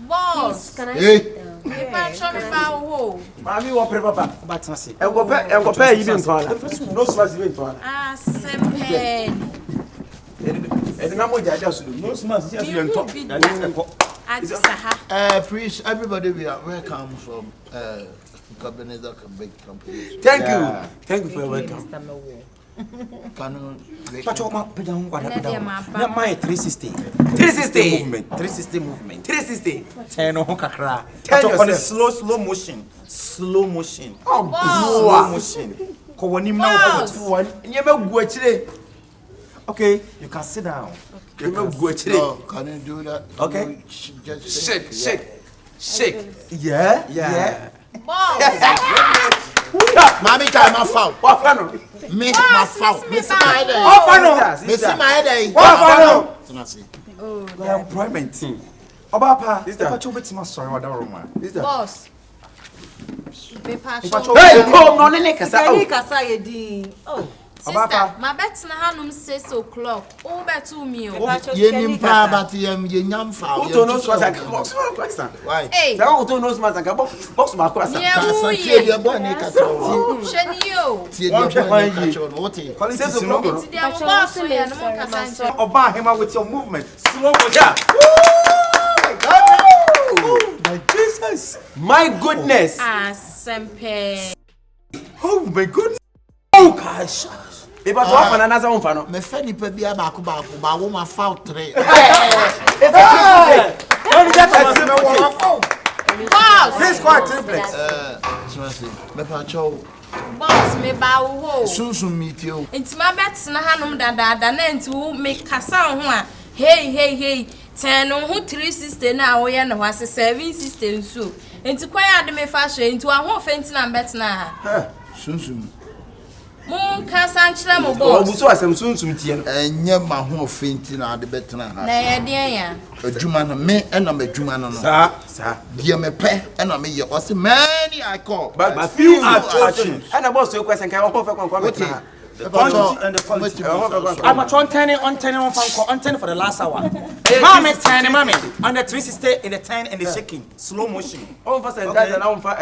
Boss, can I sit down? Mami wo pre papa. But na say. E go pay you bin tola. No smash bin tola. Sempen. E na mo jadi asudu. No smash see as you ento. Please everybody we are welcome from Akabenezer can make company. Thank you. Thank you for your welcome. Pacho ma peda ho kwada peda. Na my 360. 360 movement. 360 movement. 360. Turn on kakra. Pacho on slow motion. Slow motion. Oh, slow motion. Ko woni na wo ko nyema gu akire. Okay, you can sit down. Nyema gu akire. Can you do that? Okay. Just Shake. Yeah. Boss. Mami time my foul. What fano? Me my foul. Me see my head. What fano? Me see my head. What fano? Oh, employment. Obapa, this Pacho betima sorry wada Roma. boss. Me Pacho. Hey, come no nene kasa. Kasa yedi. Oh. Sister, my bet na hanum 6 o'clock. Oh, bet to me. Ye nimpa but ye nyam foul. Who knows what I can box? Why? Hey. That who knows what I can box my question. Tie de boy ne kacho. Shenio. Tie de boy ne kacho. What is? Calling 6 o'clock. Ti am boss so ya no kasa. Oba him with your movement. Slow motion. My Jesus. My goodness. Sempe. Oh my goodness. Oh gosh. If I talk for another one for no. Me fe ni pe bia ba ko ba wo ma foul 3. When is that? Boss. This quite triplex. Me pacho. Boss me ba wo. Sunsun meet you. Enti ma bet na hanum dada na enti wo me kasa ho a. Hey. Ten no ho 360 na wo ye ne ho ase 760 nso. Enti kwa ya de me fa hwe enti wa ho fenti na bet na ha. Sunsun. Mun kasa nchira mo boss. Obuso asem sunsun tie no. Enye ma ho fenti na de bet na ha. Na ye den ya. Adwuma no me na me adwuma no no. Sa. Die me pe na me ye. O se many I call. But few are chosen. And about so question can one for quantity And the quality. I'm on turning for the last hour. Mommy, turning, mommy. On the 360 in the 10 and the shaking. Slow motion. All of us and that and on for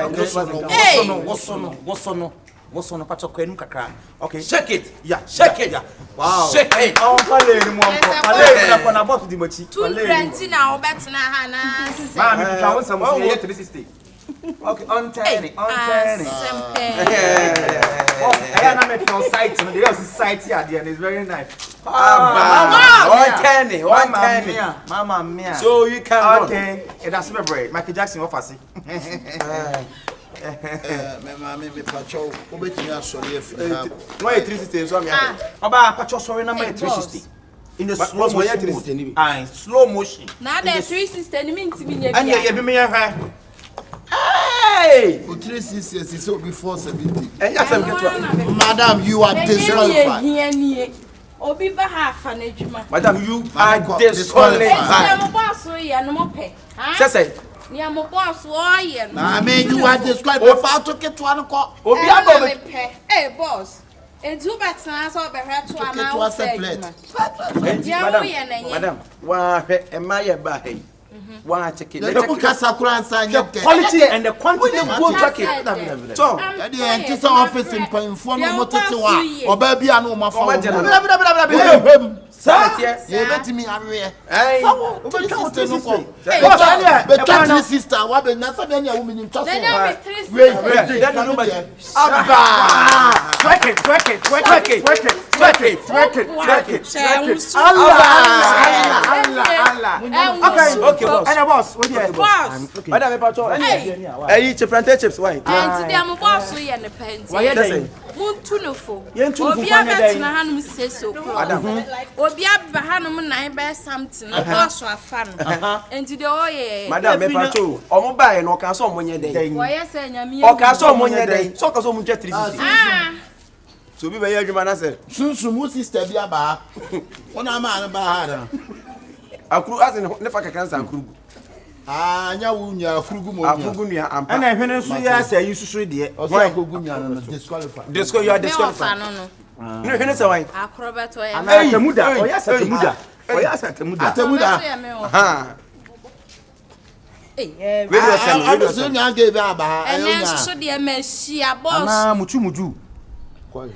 what's on Pacho Queen Kakra? Okay. Shake it. Yeah. Shake it. Wow. Shake it. Oh, Pale, about the mochi. 220 na bet na ha na. Mommy, I want some 360. Okay, on turning. Sempe. I am not on site. The other site here, and it's very nice. Mama mia. So you can. Okay, that's my break. Michael Jackson offers me pacho. Obetimi asori efra. No 360 so me. Oba pacho sorry na my 360. In the slow motion. Slow motion. Na the 360 ni minti bi nya. And you be me here. Hey! 360 so before 70. Madam, you are disqualified. Obi ba ha fa na adwuma. Madam, you are disqualified. Na mo boss so ye no mo pe. Say. Ni am boss so ye no. I mean you are disqualified. Fa to keto an ko. Obi abo me pe. Hey boss. Edu betna so be hwe to ana wo say. Madam, wa hwe e ma ye ba he. One check it. Quality and the quantity go check it. So, the office in inform me what it was. Or baby, I know my phone. You let me away. Hey, but sister, what be not any woman in touch. Wait, okay, and boss, what you boss? Madam Pacho, hey, chips why? And them boss we and the pants. Why you muntu no fo. Obi abet na hanum seso. Madam. Obi aba hanum na be something. Na boss afa no. Enti de oye. Madam Pacho, omo bae no ka so omo nye den. Why say nyame. O ka so omo nye den. So ka so omo 360. Ah. So bi be ye adwuma na se. Sunsun mu sister bi aba. Ona ma na ba ha na. Akuru asin ne fa kakan san akuru. Ah, nya wunya afurugu mo. Afurugu nua ampa. Na ehwe ne so ya say yi susu de. O so akogu nua no disqualified. You are disqualified. No ehwe ne say why? Akrobeto ya. Ana temuda. O ya sa temuda. O ya sa temuda. Atemuda. Ha. Eh, we so nya ge ba ba. Ene so de machia boss. Ana mutu.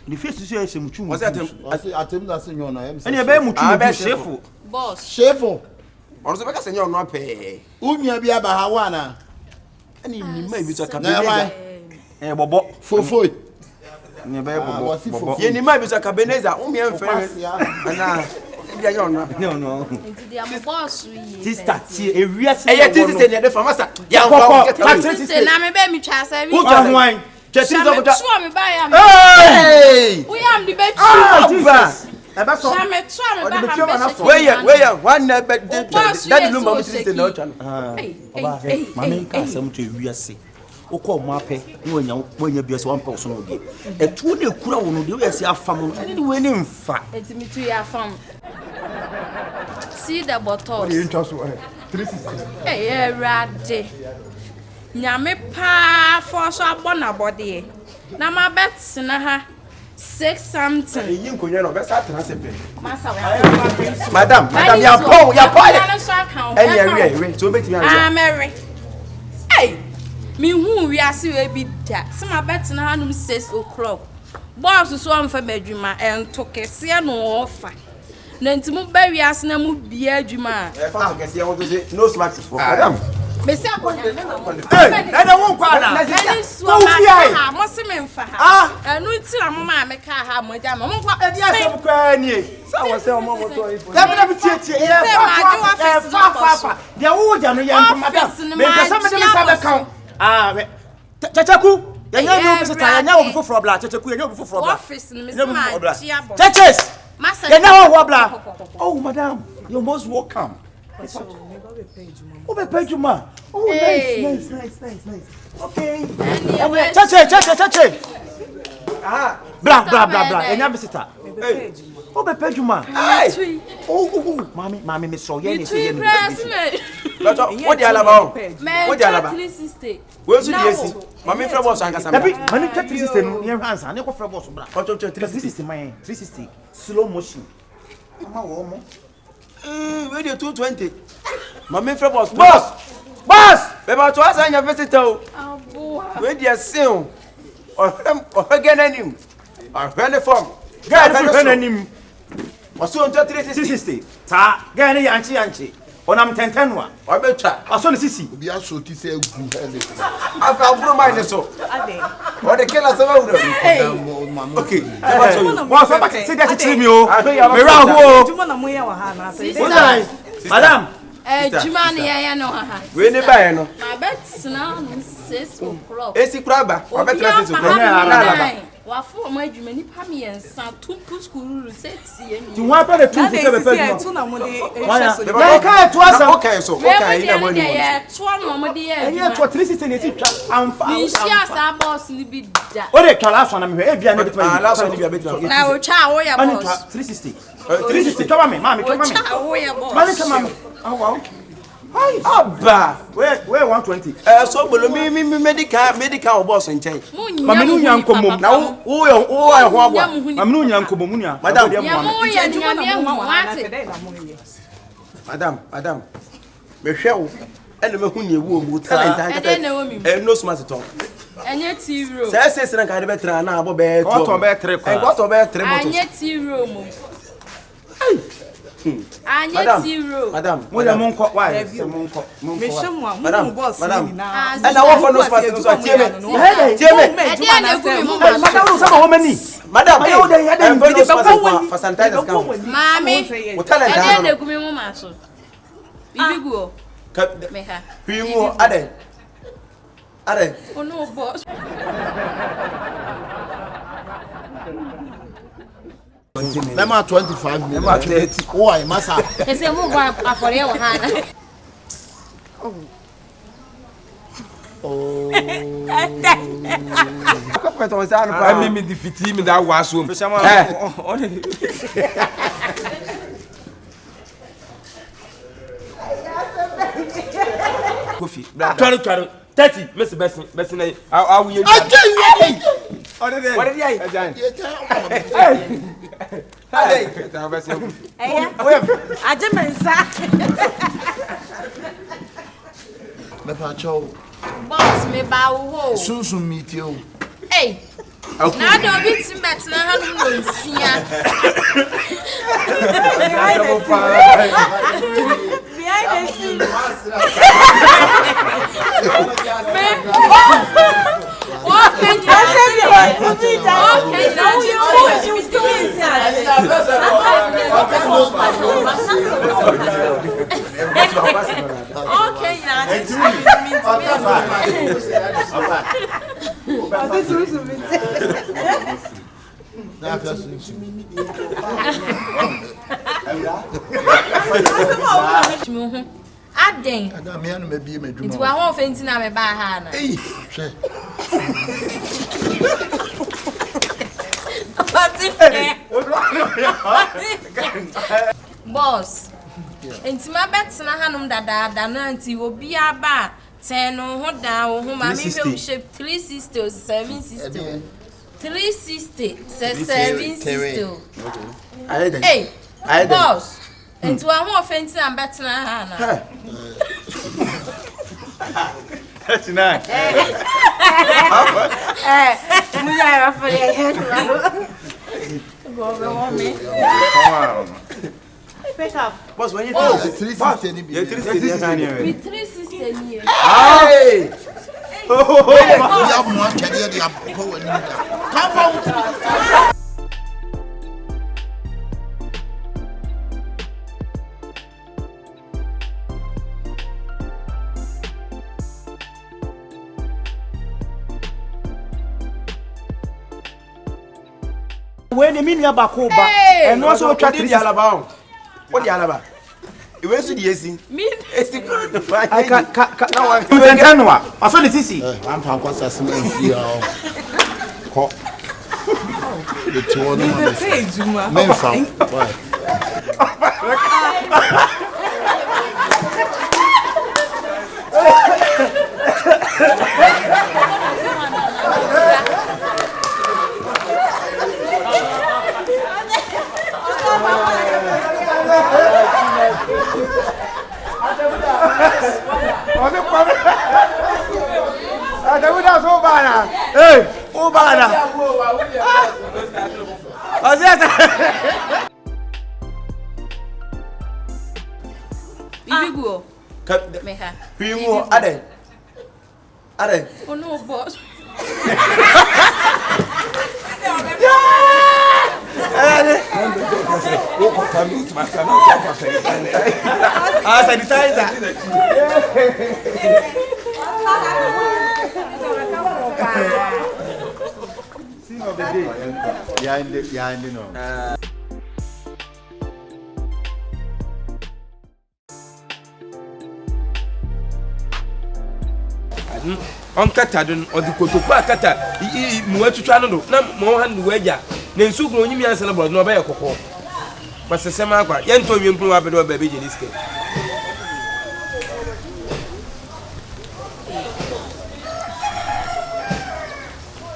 Ni face so ya se mutu. O say atemuda se nyo na. Ene e ba mutu Shifo. Boss. Shifo. Ono so be ka se nyo no pe. Unya bi aba ha wana. Ani ni mai bi so ka be. Bobo. Fofo. Ye ni ma bi so Akabenezer, o mi en fe. Ana. No. Sister, ewiase. Eh, sister dey for master. Ya sister na me be mi twa sa bi. Who just wine? Chesi zo kuta. Me ba ya. Hey! We am the be Jesus. Eba so. Shame twa me ba ha. Where ya, one na be that room of sister na ocha no. Hey. Mama ka asem to ewiase. Okọ mo ape na wonya biase wan pọ so no die. Etu de kura wo no de we ase afam no. Ene we ni mfa. Etimi tu ya afam. See the bottles. What are you interested in? 360. Hey, rade. Nyame pa for so abona body. Na ma bet na ha 6 something. Yin konye no be sa tena se pe. Masa we. Madam, ya po. Eni ewe, so be ti ah, Mary. Hey. Me hu wi ase we bi da. Se ma bet na ha 6 o'clock. Boss so am fa badwuma ento kese no ofa. Na ntimu ba wi ase na mu bia adwuma. E fa to kese e won to say no smart for madam. Me say akonya na mo. Hey, na dey won kwa na. So ha, mo se me mfa ha. Anu ti na mo ma me ka ha mo ja mo kwa e dia se mo kwa ni. Sa wo se mo mo to ifo. Ya be tie. E fa. Dia wo ja no ya nto madam. Me pesa me de me sa be kan. Ah, Kyekyeku. Yanya no pesa ta yanya wo foforo bla. Kyekyeku yanya wo foforo bla. Office ni me se ma chia bo. Churches. Yanya wo bla. Oh, madam, you're most welcome. Oh, be pay you ma. Oh, nice. Okay. Church. Ah, blah. Enya visitor. Hey. Oh, be pay you ma. Hey. Oh. Mami, me so ye ni say ye ni. What the alaba? What the alaba? 360. We so dey see. Mami frɛ boss anka sama. Dabi, mani 360 no, ye hansa, ne ko frɛ boss bra. What 360 man, 360 slow motion. Mama wo mo. We dey 220. Mami frɛ boss. Beba to asa nya visitor o. Abo. We dey sin o. Ohege nanim. Ahwene form. Ga nanim. Waso on 360. Ta, ga ne yanchi. Onam tentenwa. Obetwa. Aso ne sisi. Obi aso ti se egu ele. Afa aburo mai ne so. Ade. O de kela se ba wuro. Okay. Wa so ba se dia chichiri mi o. Me ra ho. Juma na mo ye wa ha na se. Madam. Juma ne ya no ha. We ne ba ye no. Ma bet na 6 o'clock. Esi kura ba. Wa bet 6 o'clock. Wa fo mo adwuma ni pa me ensa tupu skulu seti emi. Ti wa pa de tupu se be pe. Tu na mo de ya ka tu asa. Okay so. Okay ina mo ni. Ya tu no mo de ya. Enye to 360 ne ti twa amfa. Ni shia sa boss ni bi da. O de twa aso na me e bia ne bitwa. Aso ni bia bitwa. Na o cha wo ya boss. 360. 360 twa me, mami twa me. Cha wo ya boss. Mami twa me. Ah wow. Hi, Abba. Where 120? Sobolo me medical boss nchen. Mami nu nya nkomom. Na wo ho agwa. Mami nu nya nkomom nua. Madam. Madam. Me hwe wo. Ene me hu ne ewu omu talent an. No smart to. Enye T-room. Say na ka de betra na abo be 2. What be 3 kwa? What be 3 motos. Enye T-room. Anye T-room. Madam. Mo ya monko why? Se monko. Me shemu a mo boss ni na. And I want for no smart so tie me. Ede na ku mi mo. Madam no sama wo mani. Madam. Ayo de ya de for for sanitizers come. Mami. What talent Ede na ku mi mo ma so. Bibi go. Me ha. Pimu ade. Oh no boss. Nema 25 minutes. Nema 30. Why, massa? Ese mo gwa afore wo ha na. Ko to sa no pa me defeat me da waso. Kofi. 30 Mr. Bessin I will you. What did I? Boss me ba wo. Sunsun meet you. Hey. Na do bi ti met na ha no nsia. Behind the scenes. Oh, Aden. It's one whole fancy na me ba ha na. Boss. Enti ma bet na hanum dada na anti obi aba 10 no ho da wo ho ma me hwe shape 360 or 760. 360 760. Hey. Boss. Enti wa ho fancy na bet na ha na. 39. Mulher for go me. Pick up. Boss, when you 360 ni bi. 360 ni. Hey! Oh, ya mo akede de apo wani da. Come on. When the minia bako ba and also try to alaba what the alaba e we so the esi Me esi I can now I can no I saw the tisi I'm fa kwasa sem anfi ya ko the two no me fa why Ibigo. Meha. Primo ade. Oh no, boss. Sanitizer. See no the day. Yeah, no. On kata don o di kotoku akata mu atutwa no na mo han waja na nsu gro onyimi ansa na bro no ba ye kokko basese ma akwa ye nto nwempuru wa bedo ba be je diske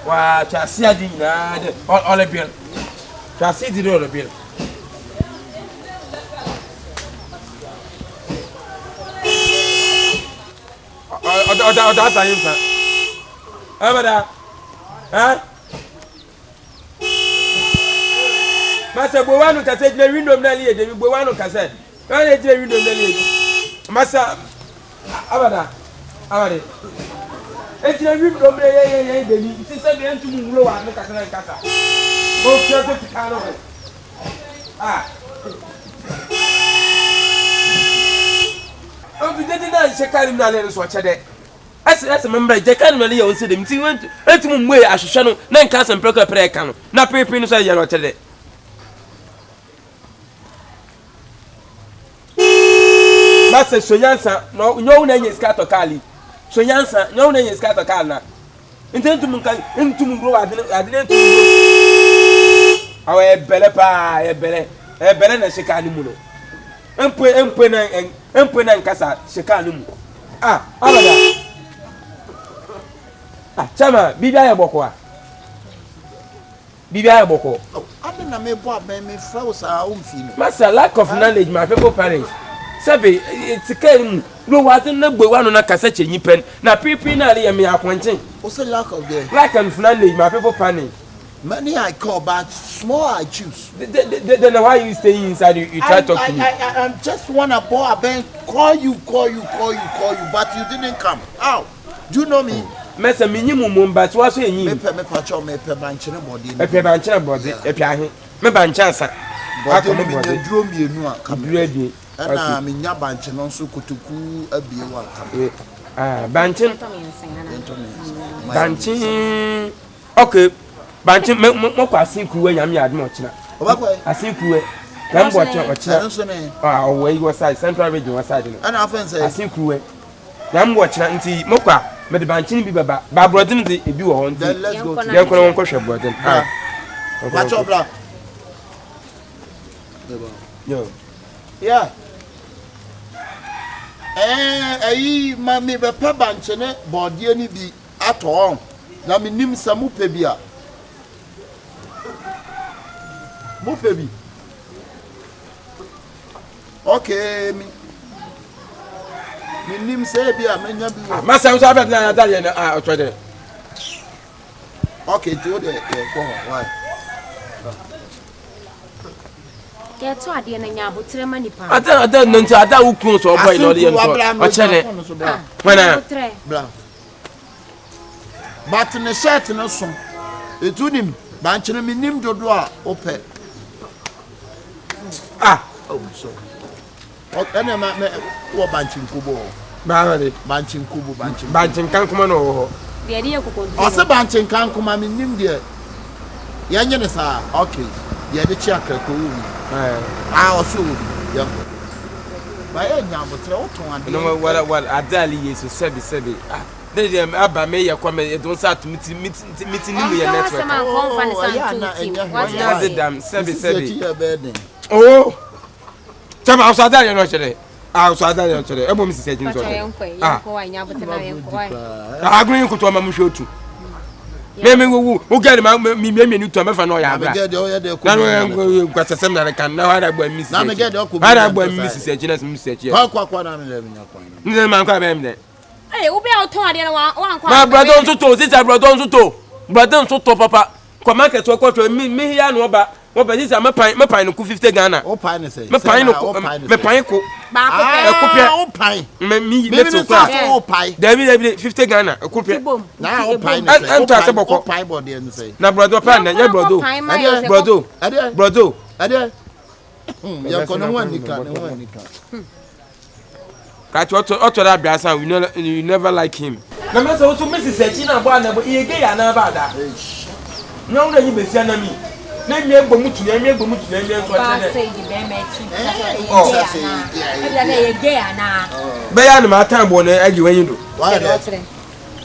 wa chasi adi na de ole bill chasi di ole bill Oda sayimfa. Abada. Eh? Masa bowanu kase jle window na liye de bowanu kase. Na jle window na liye. Masa abada. Abade. Ejle window na ye de ni. Sise be entu mu wulo wa no kase na kasa. O fi o to fikano. Ah. On tu dedi na shekari na le so chede. Ase member je kan mele ye on se dem ti want etum mwe ahwehwe no na nka asempre pre ka no na pepe no so ye no chede. Mase sonyansa no nyo na nye skato kali. Sonyansa nyo na nye skato kali na. Intentum nka entum ro adene entum ro. Awe bele pa bele na shekani mu no. Empe na nkasa shekani mu. Ah, abada. Ah, chama bibia ya boko. Bibia ya boko. Ade na me bo aben me frows a umfi no. Master lack of knowledge my people parents. Sabe it's can no what na gbewa no na kasa chenyi pen na pipi na le me akwanchen. O say lack of there. Lack of knowledge my people parents. Many I call but small I choose. Then why you stay inside you try to talk to me? I just wanna bo aben call you but you didn't come. How? Do you know me? Mesa minimum but what say you? Me pacho me pe banchene body. Me pe banchene body. E pi ahe. Me banchansa. Aka me duro mienu a kabreadi. Ana me nya banche no so kotoku abie wa kabreadi. Banche. Okay. Banche mo kwa asinkruwe nyame adom ochina. Obakwa asinkruwe. Gambo ochina. We was side central region was side. Ana afen say asinkruwe. Gambo ochina nti mo kwa me de banche ni bi baba. Ba brodin de ebi wo ho nti. Let's go. Dem kono won kohwe brodin. Watch up bra. Yo. Yeah. Ayi mami be pa banche ne bodie ni bi ato na me nim samu pe bi a mo pe bi okay mi nim say bi a menya bi ma sam so abet na dale na o twede okay to the go why get to ade na nya abotre manipa ada no nti ada ukun so boy no ye nso o chele wana bra but ne shirt no so etunim banchene minim dodo a ope oh so okay na me wo banchin kubo ba de banchin kubo banchin kan kuma no ho de de yakoko o se banchin kan kuma minim de ya nye ne sa okay de de chi akako wu o so ya ba ya nya botre o ton ade no wala adali yesu sebi they aba me ye come e don start miti ni me network what is it damn sebi oh chama ausada ye no chere ausada ye no chere e mo mi sise jin so agrin kuto ma mu shotu me wo get me ni to me fa no ya bra na no kwasesem na kan na hada gba mi sise na me get o ko hada gba mi sise jin na mi sise jin kwa na me le nya kwa ni man kwa be me eh wo be o ton ade na wa kwa ma brother on to sister brother on to papa kwa market wo to mi ya no ba wo be sister me pan no ku 50 Ghana o pan ne say me pan ko ba ko o pan me to class o pan David 50 Ghana ko pe na o pan ne say ento ase boko pan body ne say na brother pan na ya brother ya kono wanika Catch what that biasa we never like him. Na me so to Mrs. Echina bo na bo e ge ya na ba da. No na nyi besia na mi. Na mi egbo mutu na mi so ba say di be me chi. Oh, e da na e ge ya na. Be ya na ma tan bo na agi wan do. Why that?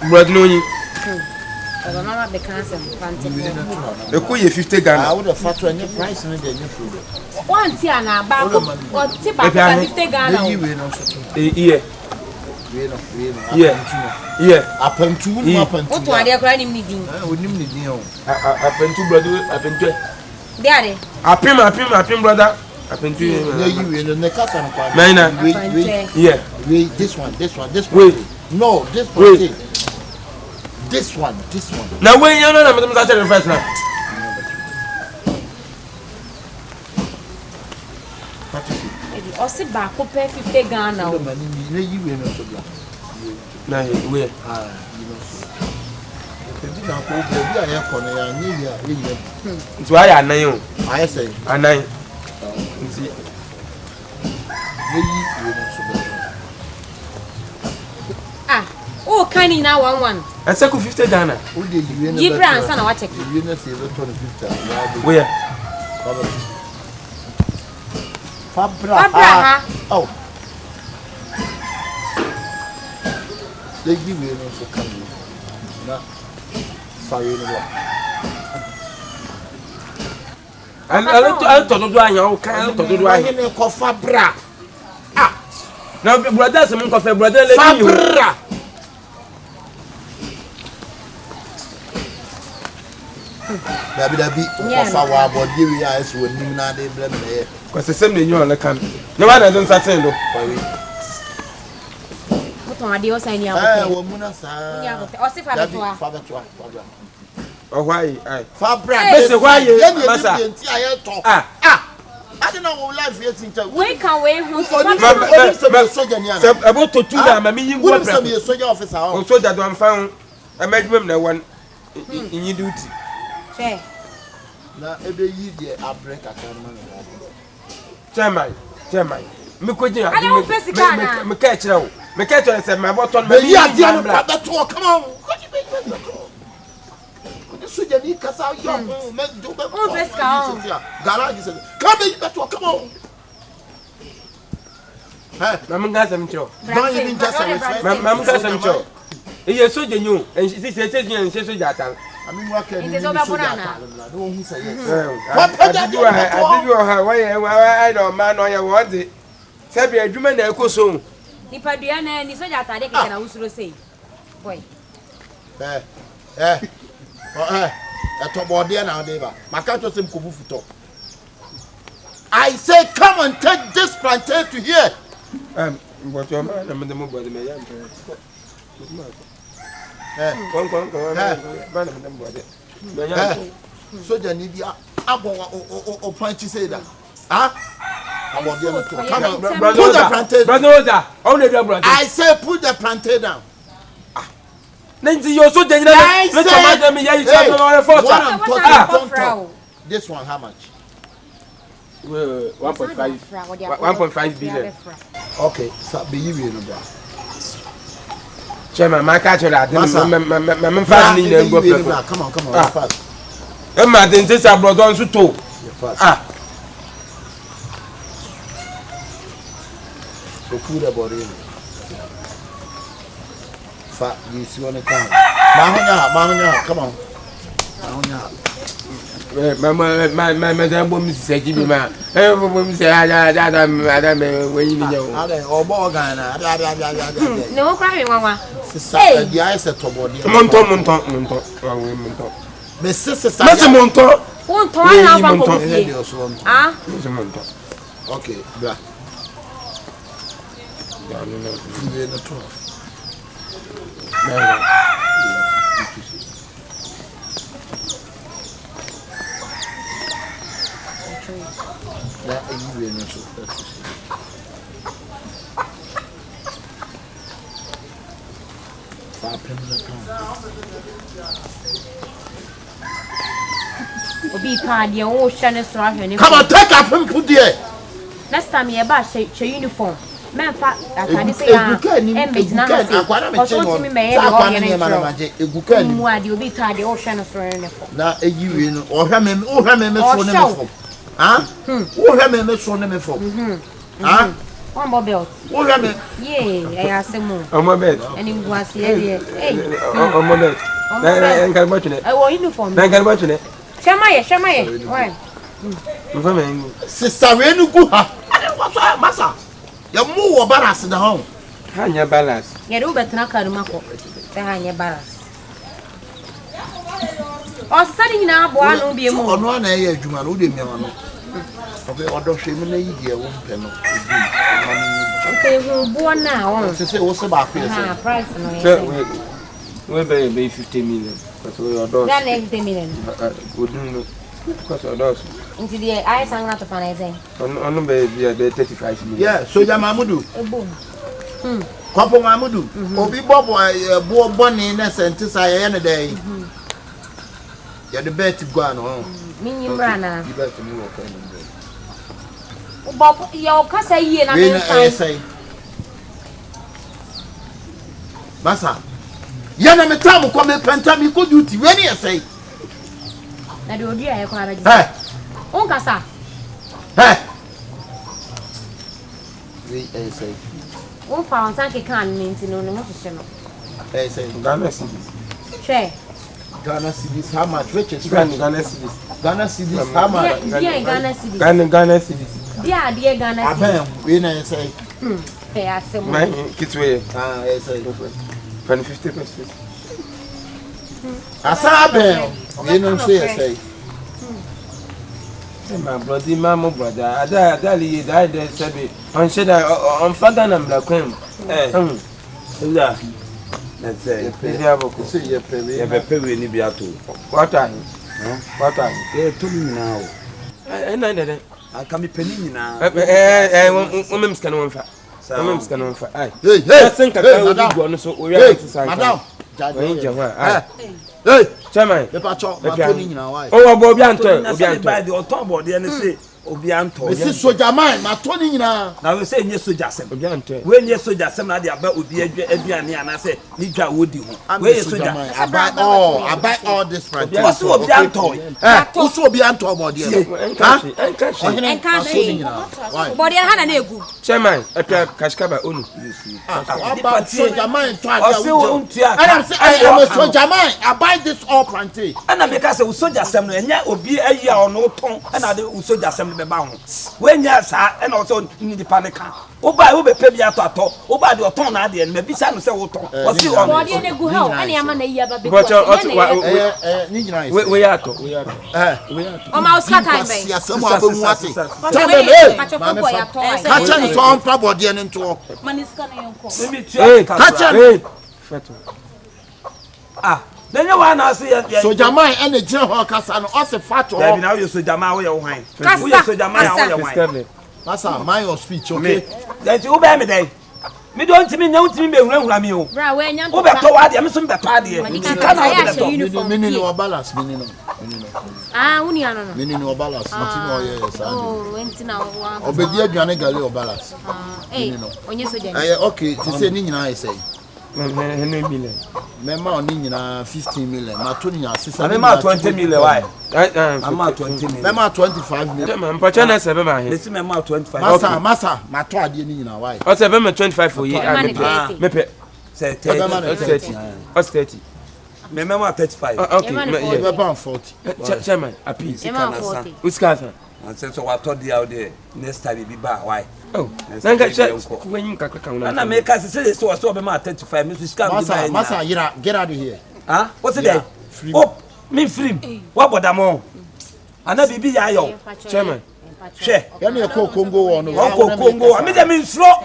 Brother no nyi. Aba mama be cancel pante. E ko ye 50 Ghana. I would have fat any price no dey food. One tia na ba ko o ti ba 50 Ghana. Yeah. Apentu no apentu. O to ade akura ni din. O nim ni din o. Apentu brother, apentu. De ade. Apim brother. Apentu. Yeah, you will ne kata no kwa. Wait. Yeah. Wait, this one. Wait. No, this one. This one. Now when you know I'm going to first now. O se ba ko pe 50 Ghana o. Ne yi we no so bla. Na we. You know. Ebi na ko bi a ye kono ya nyi ya ye. Nti wa ya anan o. Aye say. Anan. Nti ne yi we no so bla. Oh, kani na 11. Ase ku 50 Ghana. O de yi we no. Gibra ansa na wa check. Yi na say be to 50. Where? Fabra. Oh. They give you no so come. Na. Sorry no. I to do anya o kan to do anya. Ne ko Fabra. Na brother se mun ko fe brother le bi. Fabra. Dabi o fa wa body we eyes we nim na dey blame na. Kwase sem ne nyo na kan. Ne wa na don satin do. Oton ade o sai ni akote. Wo mu na sa. Ni akote. O se Fabra. Fabra. Oh why? Fabra. Bese why you masa. I don't know what life is in town. We can wait who soldier ni ana. Se about to two na mami yin go bra. Some soldier officer. O soldier don fa emadwum na one in duty. Che. Na ebe yi de abrek akama na. Chairman. Me koji adi me catch now. Me catch you say my button me. Yeah, dear, come on. Suja ni kasa yo me do be. Garage said, come on. Hey, Mama got some cho. Don't even just say. Mama got some cho. Iye soja new and she say and she soja tan. I mean what can it is over banana. No who say yes. I did you why I don't man on your what it. Sabi adwuma na ekoso. Nipa dua na ni soja atade keke na usuro sei. Boy. Etobode na ode ba. Maka to sem kofu futo. I say come and take this plantain to here. But your man am the mobile me ya. Soja ni dia abon o point say that. Come on, put the plantain. Brother, I say put the plantain down. Nancy, you're so dangerous. This one, how much? 1.5 billion. Okay, so be you in the Chairman, my catcher, my family, come on, fast. Emma, then this I brought on to talk. So put the body in. Fat, you see when it comes. Mahonya, come on. My madam woman said, give me man. Everyone say, I when you know. No crying, Mama. Hey, the eyes at Tobody. Monton. My sister, Monton. One time, okay, black. In the 12. That is really not so. Obi party o shane so ahwe. Come on, take up him put there. Next time you ba she uniform. Men fa atade se ya image na na se. Oso timi me ye de o yene tro. Eguka ni. Mu ade obi tade o shane so ne fo. Na eyiwe no o hwa me so ne me fo. Ah? O hwa me so ne me fo. Ah? One more belt. O hwa me. Yeah, I asemo. Omo bed. Eni ngwase ye. Hey. Omo bed. Na enkan ba tune. I want uniform. Na enkan ba tune. Shama ye. Why? Mfame. Sister we nu gu ha. Masa. Ya mu wo balance na ho. Hanya balance. Ye do betna karuma ko. Se hanya balance. O sadi nyina abo anu bi mu. Ono na ye adwuma no de miama no. Okay, odo hwe me na yi de wo mpe no. Okay, we bo na won. Se wo se ba ko ye se. Price no ye. We be 50 million. Because we odo. That 50 million. We do because odo. Into the I sang not to find anything. On be 35 million. Yeah, so ya Mamudu. Boom. Kwapo Mamudu. Obi bobo bo boni na sentisa ye ne dey. Ya the bet go no. Minyi brana. You bet me work on. Bob yo kasa yie na me say. Masa. Ya na me tamu kwa me penta mi ko duty we ne say. Na de odi aye kwa ara ji. On kasa. We say. On fa on sanke kan ni nti no mo hwehwe no. Say Ghana cedis. Share. Ghana cedis how much? Which is Ghana cedis. Ghana cedis how much? Ghana cedis. Ghana cedis. Dia Ghana cedis. Aben, we na say. Pay asem. My kitwe. Say. 50%. Asaben. We no say. My brother, my brother, Adali died there, Sabi. On Sheda, on Father and Black Queen. Let's say, you pay any beato. What are They told me now. I can be penny now. Women's can one fat. Women's can one fat. Hey, I think I go on so we are to sign. Hey, Chairman, the patch of my now. Oh, Bobianto, by the autumn body and say, obi anto we see soldier man ma to ni nyina na we say nye soldier sem obi anto we nye soldier sem na dia ba obi aduane ana say ni dwa wodi ho we soldier I buy all this right what's obi anto what's obi anto body enkashi body ha na egu chairman epia kashkaba onu soldier man to I am a soldier man I buy this all plantain ana me ka say soldier sem no enya obi ayi a ono ton ana de soldier sem be ba ho we nya sa na o so ni di panika o ba wo be pe bia to o ba de oton na de na bi sa no say wo ton o si on body na egu ha ana ya ma na iya ba be ni nyina we yato o ma uska time be ya samu abehu ate kacha ni so on pa body ni nto maniska na yonko kacha feto Then you wanna see so Jamai and the general kasa no o se fato David now you so Jamai we your hwan we so Jamai we your hwan Masa mind your speech okay that you be me dey me don't me nya utimi be hura me o bra we nya o be to wa de me so be to ade sika na o be to me ni no balance me ni no uni ano no me ni no balance not no yes enti na wa obedi aduane gale o balance onye so dem okay to say ni nyina I say million. Mema oni nyina 15 million. Ma to nyina 6 million. 20 million why? Mema 20 million. Mema 25 million. Mpa chana se be ma he. Lesi mema 25. Masa, ma to ade ni nyina why? O se be me 25 for ye. Me pe. Say 30. What's 30? Me mema 35. Okay, me be 40. Chairman, appease. Uskasa. And say so what told you out there next time be back why? Oh, nanga when you kaka una. Na make us say so be ma 35 me scam be Masa, Yira, get out of here. Huh? What's it there? Oh, me free. What about mo? Ana bibi ya yo. Chairman. She. Ya na ko Congo on. Congo. Me dem nsro.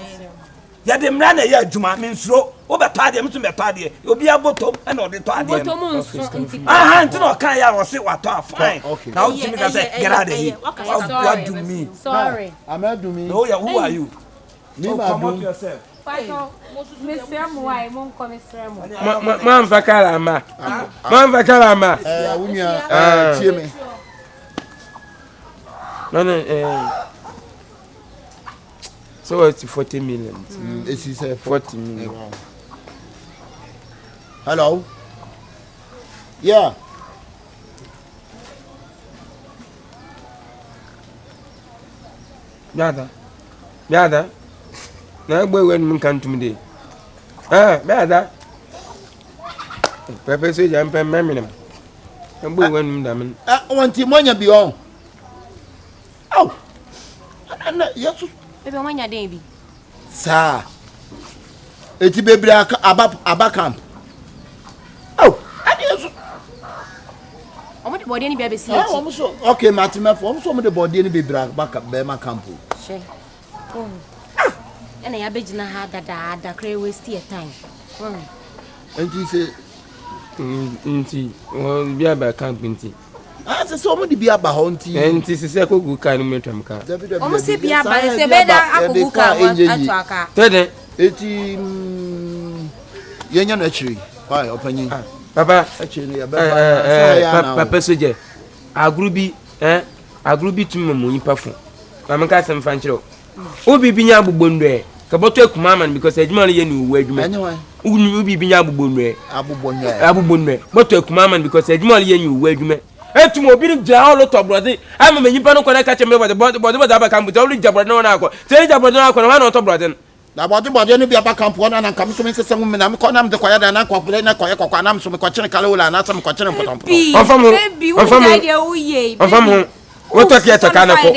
Ya dem na ya adwuma me nsro. Wo be to ade me to be to ade. Obi abotom na o de to ade. Abotom nso nti. Aha, nti no kan ya wo se wato fine. Now you me say get out of here. What do me? Sorry. I'm not do me. No, yeah, who are you? Me ma do yourself. Man vakala ma. Man vakala ma. Unia tie me. No. So it's 40 million. It's 40 million. Wow. Hello. Yeah. Biada. Na boy when mun kan tum dey. Biada. Pepe so jam pem meminem. Na boy when mun da men. Wanti monya bi on. Aw. Ana yesu. Bebe monya den bi. Sa. Eti bebre aba camp. Aw. Ani yesu. Omo de body ni bia be si eti. Omo so. Okay, matimefo. Omo so omo de body ni bebre aba be ma camp. She. And I beg na ha da cray waste your time. And you say nti be aba camp nti. Say so mo di be aba ho nti. Nti se ko gu kan no metwam ka. Omo se be aba se be da akogu ka atu aka. Tede. Eti yenya na chiri. Why opanyin. Papa achiri no ya be papa soje. Agru bi tum mo nyipa fo. Mamaka sem fa nchiro. Obi binya agbobonwe. Kaboto ekumaman because ejuma no ye ni uwe adwuma. Obi binya agbobonwe. Boto ekumaman because ejuma no ye ni uwe adwuma. Etumo obi ni gya all to brother. Ama me nyipa no kona ka chembe body aba kampu. Te ori jabro no na akọ. Te jabro no akọ na to brother. Na body no bi aba kampu na nka so me sese mu na me ko na me de kwaya da na kwa na kwaya kokwa na me so me ko chene kala wala na so me ko chene potom. Onfam what talk here to kana ko?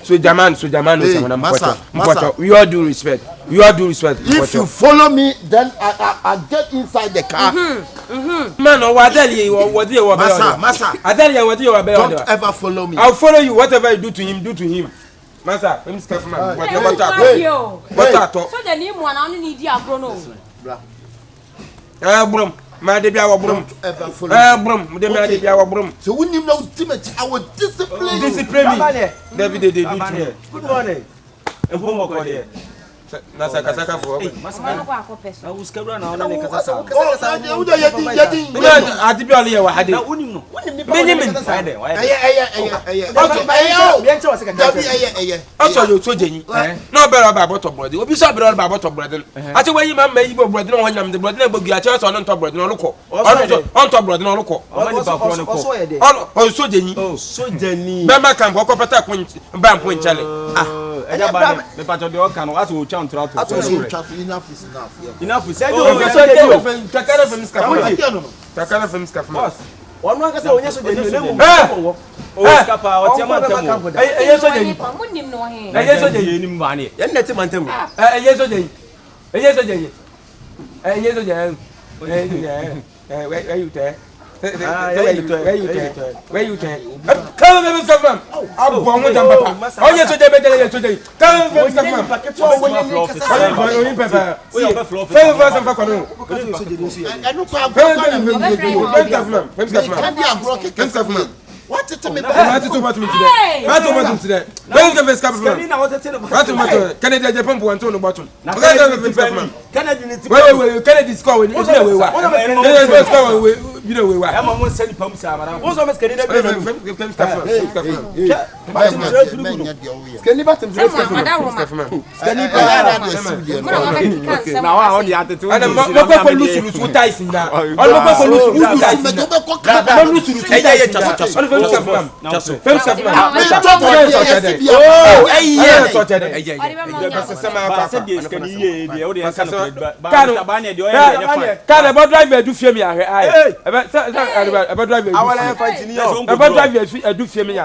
So Jaman so Mpoto. You all do respect. If you follow me, then I get inside the car. Man, what tell you? Masa. I tell you what you are. Don't ever follow me. I'll follow you. Whatever you do to him. Masa, let me stop man. What so the name one only need you abrono. Brum. Ma de bia wo brum. Brum, de ma de bia wo brum. So we need no ultimate our discipline me. David they do to me. Good morning. Mpomo ko there. na sakasaka for Mama ko akopesa. Na uskabra na ona ne kasa. Oh, uda yedi. Ati bi ole ye wa hade. Na unim no. Menye men. Also you so jenyi. No be rubber bottle bread. Obi so be rubber bottle bread. Ati wayi ma yi bo bread no wonyam de bread na bogu a che so no to bread no loko. On to bread no loko. On so jenyi. Oh, so jenyi. Be ma kan ko pata ko ba mpo nchale. Eja ba ne me pato de o kan aso o chan tra to. Enough is enough. Enough is. Takara fem skafo. Takara fem skafo. Boss. Onu aka se onye so jenyi na mu. O skapa o ti amantamo. Eye so jenyi. Munnim no he. Eye so jenyi ni mba ne. Ye neti mantamo. Eye so jenyi. Eye so jenyi. Eye so jenyi. Where you there? Where you there? Come on, Mr. Man. I'm born with them, Papa. Oh, yes, today. Come on, Mr. Man. What to me? What to me today? What to me today? Where's the first captain? What to Canada Japan want to bottom. Kennedy score with you know we score with you know we were. I'm almost sending pumps. What's almost Canada? Now I only had to and I'm lose with Tyson now. Driver do fear me. About driver. About driver do fear me.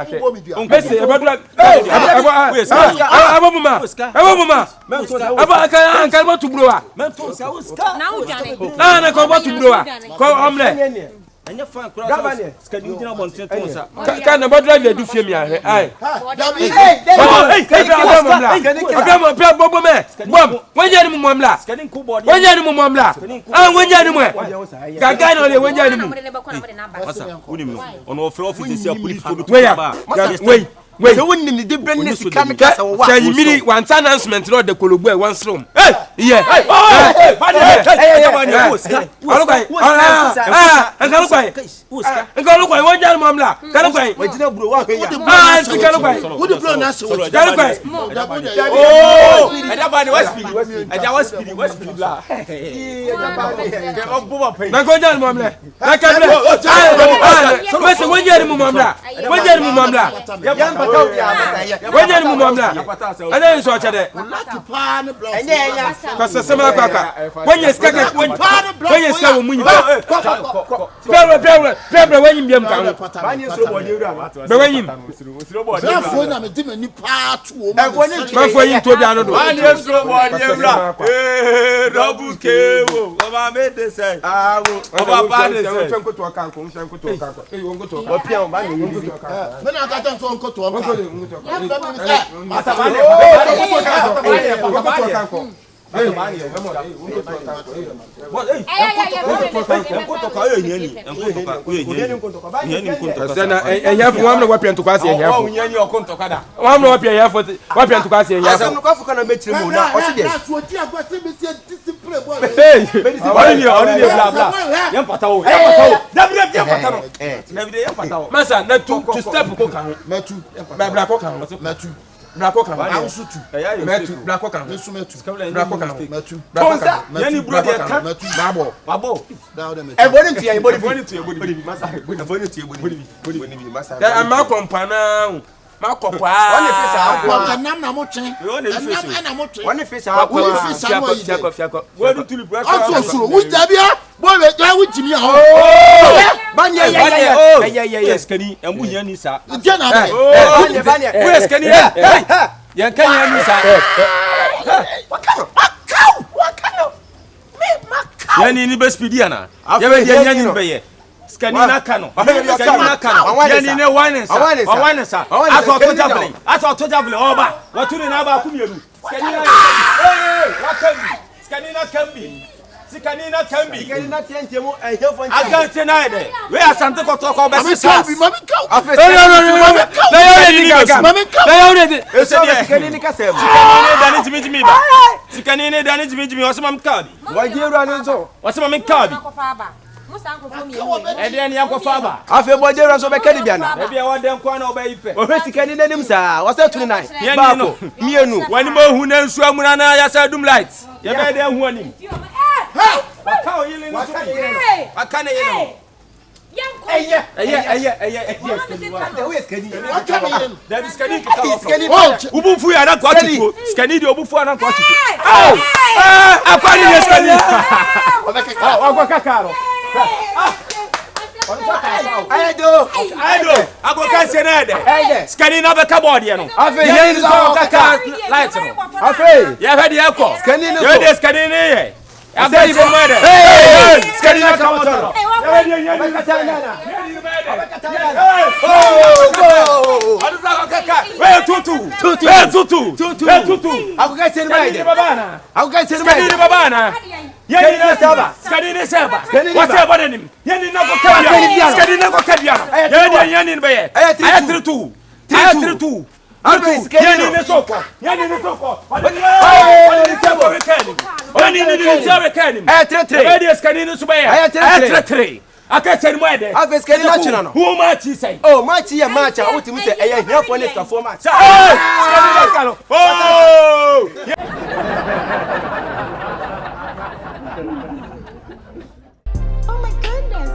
Anya fan kura governor skadi ujina bontre tonsa kan na drive do fie mi ahwe ai agama pe bobo me bom wanya ni mumamla wanya ni mumamla wanya ni mu gaga na le wanya ni mu masa unim no ono ofre office police ko bitu ba wait so wonni ni de brand nesi kamika wa say miri one announcement no de kologbo e one room yeah Ngalukwa wonja ni mamla kalukwa wajina bro wa hwe kalukwa wo de bro na so kalukwa edabani waspiri la obuba pe na gonja ni mamla na kabla mase wonja ni mamla wonja ni mamla ana ni so chede kasa sema kwaka wonye skaka wonye skaka wo munyi Pebble when you be na me dim ni pa to o ma for you to be anodo double kewo o me dey say o ba dey say nko to kan ko nko to kan nko to o pia o ba ni me na ka tan so nko to kan Brako kan ansutu metu brako kan mesu metu brako kan metu tonsa yani bro de kan babo ebori ntia masa ebori masa ya ma kompana ma kopa woni fisa akwa nam na mo twen na mo twen woni fisa akwa fiako wodi tuli brako asosuro wujabia bo we ja wujimi a banye yes kani embu yani sa jena banye yes kani yan kan yani sa wakano me makao yani ni be speed ana ya be yani ni be ye skani na kano yani ne wine sa aso to javelin oba watuni na ba ku mielu skani na wakami skani na kambi Sikanina can be. Sikanina tientemo and here for I can't deny it. We are something to talk about. Mami cow. Sikanina dani jimi what's my card? Why you running so? What's my card? And then you go father. I feel boy there so be Canadiana. Maybe I want them corner obey. O Sikanina nim sir. What's that tonight? Me no. When mo hu na nsu amuna ya sa dum light. Ya be dey hu ani. Ha! Waka o yele nsu. Waka na yele. Eye. That is Skani. Ubufu ya na kwa chitu. Skani di obufu na kwa chitu. Apani ni Skani. Waka karo. Aido. Ago kan senede. Skani na be cupboard ye no. Afe ye ni so kaka light no. Afe. Ye fe de eko. Skani no. Ye de Skani ni ye. Afe se mede. Skani na come on. Ye de ye ni katana. Tutu. Ago kan senede. Babana. Ago kan senede. Skani babana. Yeni na saba. Skani ni saba. What's up on him? Yeni na go kabia. Skani na go kabia. Yeni be ye. Aya 32. Yeni ni soko. Yeni ni soko. Wani ni tsawe kani. Aya 33. Aya skani ni subaya. Aya 33. Aka seri mwede. Afe skani na chuna no. Who match say? Oh, match ya match. Utimi say aya here for next performance. Skani na kalo. Oh! Oh my goodness.